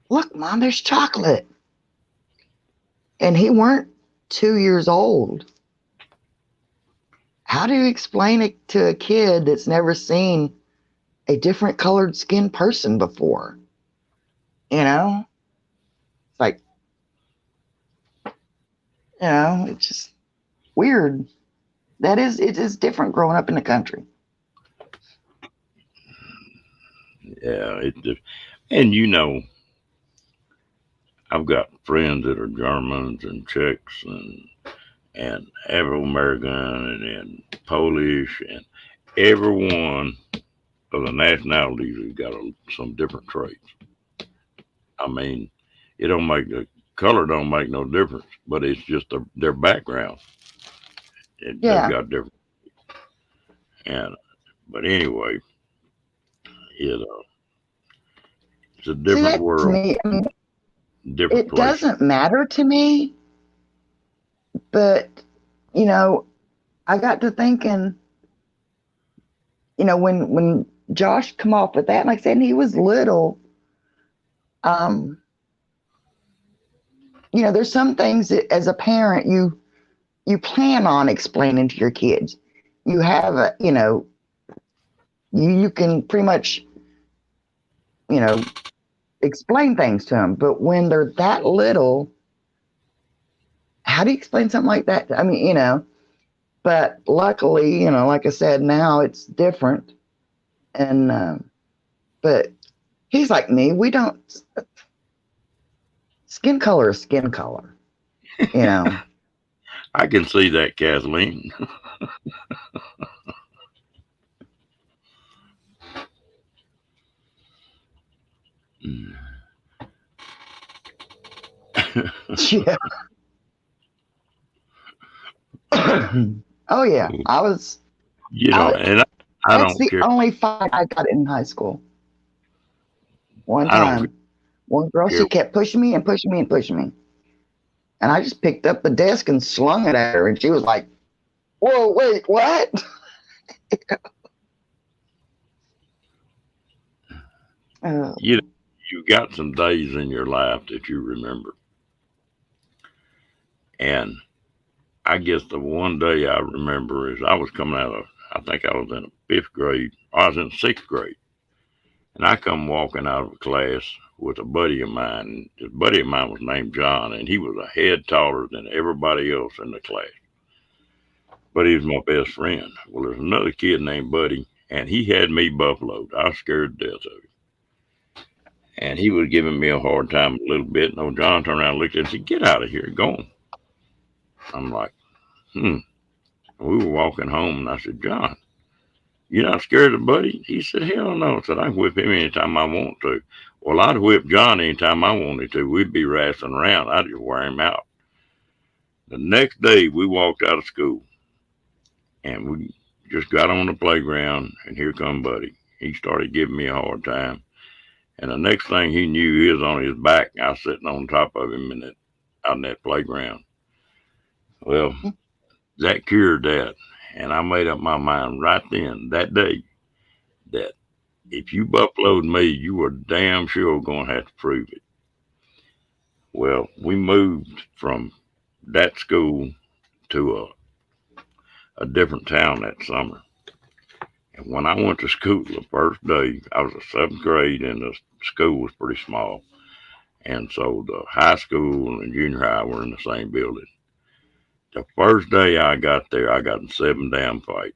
Look, Mom, there's chocolate. And he weren't 2 years old. How do you explain it to a kid that's never seen a different colored skinned person before? You know? It's like, it's just weird. It is different growing up in the country. Yeah, it just, and I've got friends that are Germans and Czechs and Afro-American and Polish, and every one of the nationalities has got some different traits. I mean, it don't make the color don't make no difference, but it's just their background. They've got different. And but anyway, it it's a different world, To me, different it place. doesn't matter to me, but I got to thinking, when Josh come off with that, like I said, and he was little, there's some things that as a parent you plan on explaining to your kids. You have you can pretty much explain things to them, but when they're that little, how do you explain something like that? I mean, but luckily, like I said, now it's different. And but he's like me. We don't, skin color is skin color. I can see that, Kathleen. Yeah. Oh yeah, I was. And I That's don't the care. only fight I got in high school. One I don't time, one girl, care. she kept pushing me and pushing me and pushing me, and I just picked up the desk and slung it at her, and she was like, "Whoa, wait, what?" You got some days in your life that you remember, and I guess the one day I remember is I was coming out of, I think I was in the fifth grade. I was in sixth grade, and I come walking out of class with a buddy of mine. This buddy of mine was named John, and he was a head taller than everybody else in the class. But he was my best friend. Well, there's another kid named Buddy, and he had me buffaloed. I was scared to death of him. And he was giving me a hard time a little bit. And old John turned around and looked at him and said, "Get out of here, go on." I'm like, We were walking home, and I said, "John, you're not scared of Buddy?" He said, "Hell no." I said, "I can whip him anytime I want to." Well, I'd whip John anytime I wanted to. We'd be wrestling around. I'd just wear him out. The next day, we walked out of school, and we just got on the playground, and here come Buddy. He started giving me a hard time. And the next thing he knew, he was on his back. I was sitting on top of him out in that playground. Well, that cured that. And I made up my mind right then, that day, that if you buffaloed me, you were damn sure going to have to prove it. Well, we moved from that school to a different town that summer. And when I went to school the first day, I was in seventh grade, and the school was pretty small. And so the high school and the junior high were in the same building. The first day I got there, I got in 7 damn fights.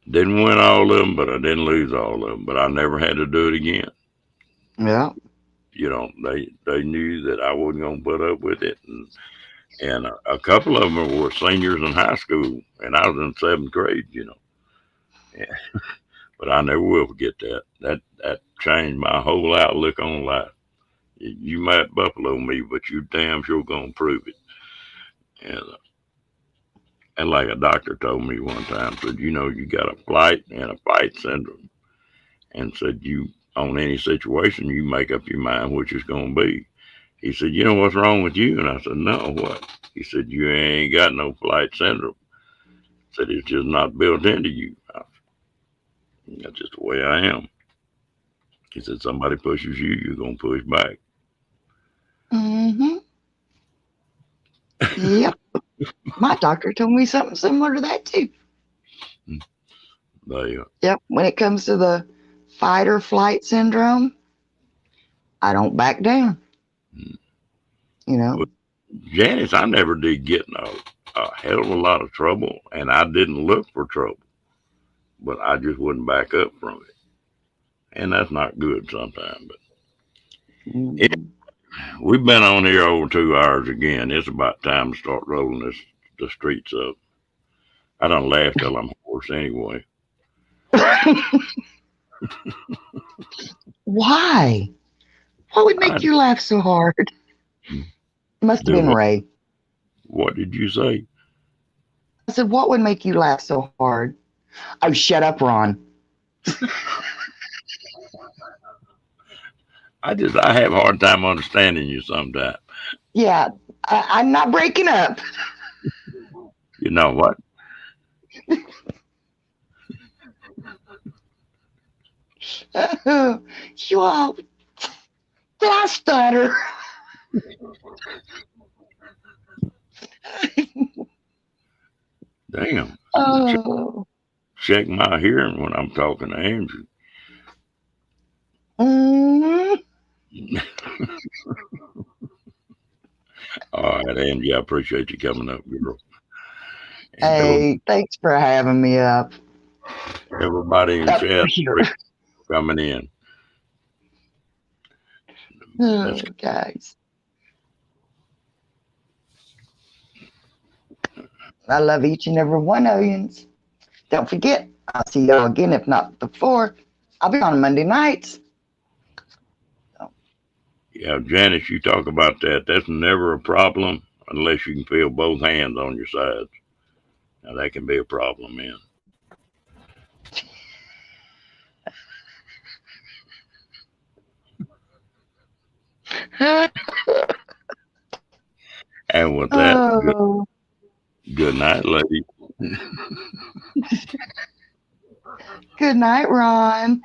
Didn't win all of them, but I didn't lose all of them. But I never had to do it again. Yeah. They knew that I wasn't going to put up with it. And a couple of them were seniors in high school, and I was in 7th grade, Yeah. But I never will forget that. That changed my whole outlook on life. You might buffalo me, but you damn sure gonna prove it. And like a doctor told me one time, said, you got a flight and a fight syndrome, and said you on any situation you make up your mind which it's gonna be. He said, "You know what's wrong with you?" And I said, "No, what?" He said, "You ain't got no flight syndrome." I said, "It's just not built into you." That's just the way I am. He said, somebody pushes you, you're going to push back. Mm-hmm. Yep. My doctor told me something similar to that too. They, Yep. When it comes to the fight or flight syndrome, I don't back down. You know. Well, Janice, I never did get in a hell of a lot of trouble, and I didn't look for trouble, but I just wouldn't back up from it. And that's not good sometimes. But Mhm. we've been on here over 2 hours again. It's about time to start rolling the streets up. I don't laugh till I'm hoarse anyway. Why? What would I make you laugh so hard? Must have do been what? Ray. What did you say? I said, what would make you laugh so hard? Oh, shut up, Ron. I have a hard time understanding you sometimes. Yeah, I'm not breaking up. You know what? You all, did I stutter? Damn. Oh. Check my hearing when I'm talking to Andrew. Mm. All right, Angie, I appreciate you coming up, girl. And Hey, thanks for having me up. everybody in Up chat here. coming in. Oh, guys. I love each and every one of you. Don't forget, I'll see y'all again, if not before. I'll be on Monday nights. Yeah, Janice, you talk about that. That's never a problem unless you can feel both hands on your sides. Now, that can be a problem, man. And with that, Oh. good night, lady. Good night, Ron.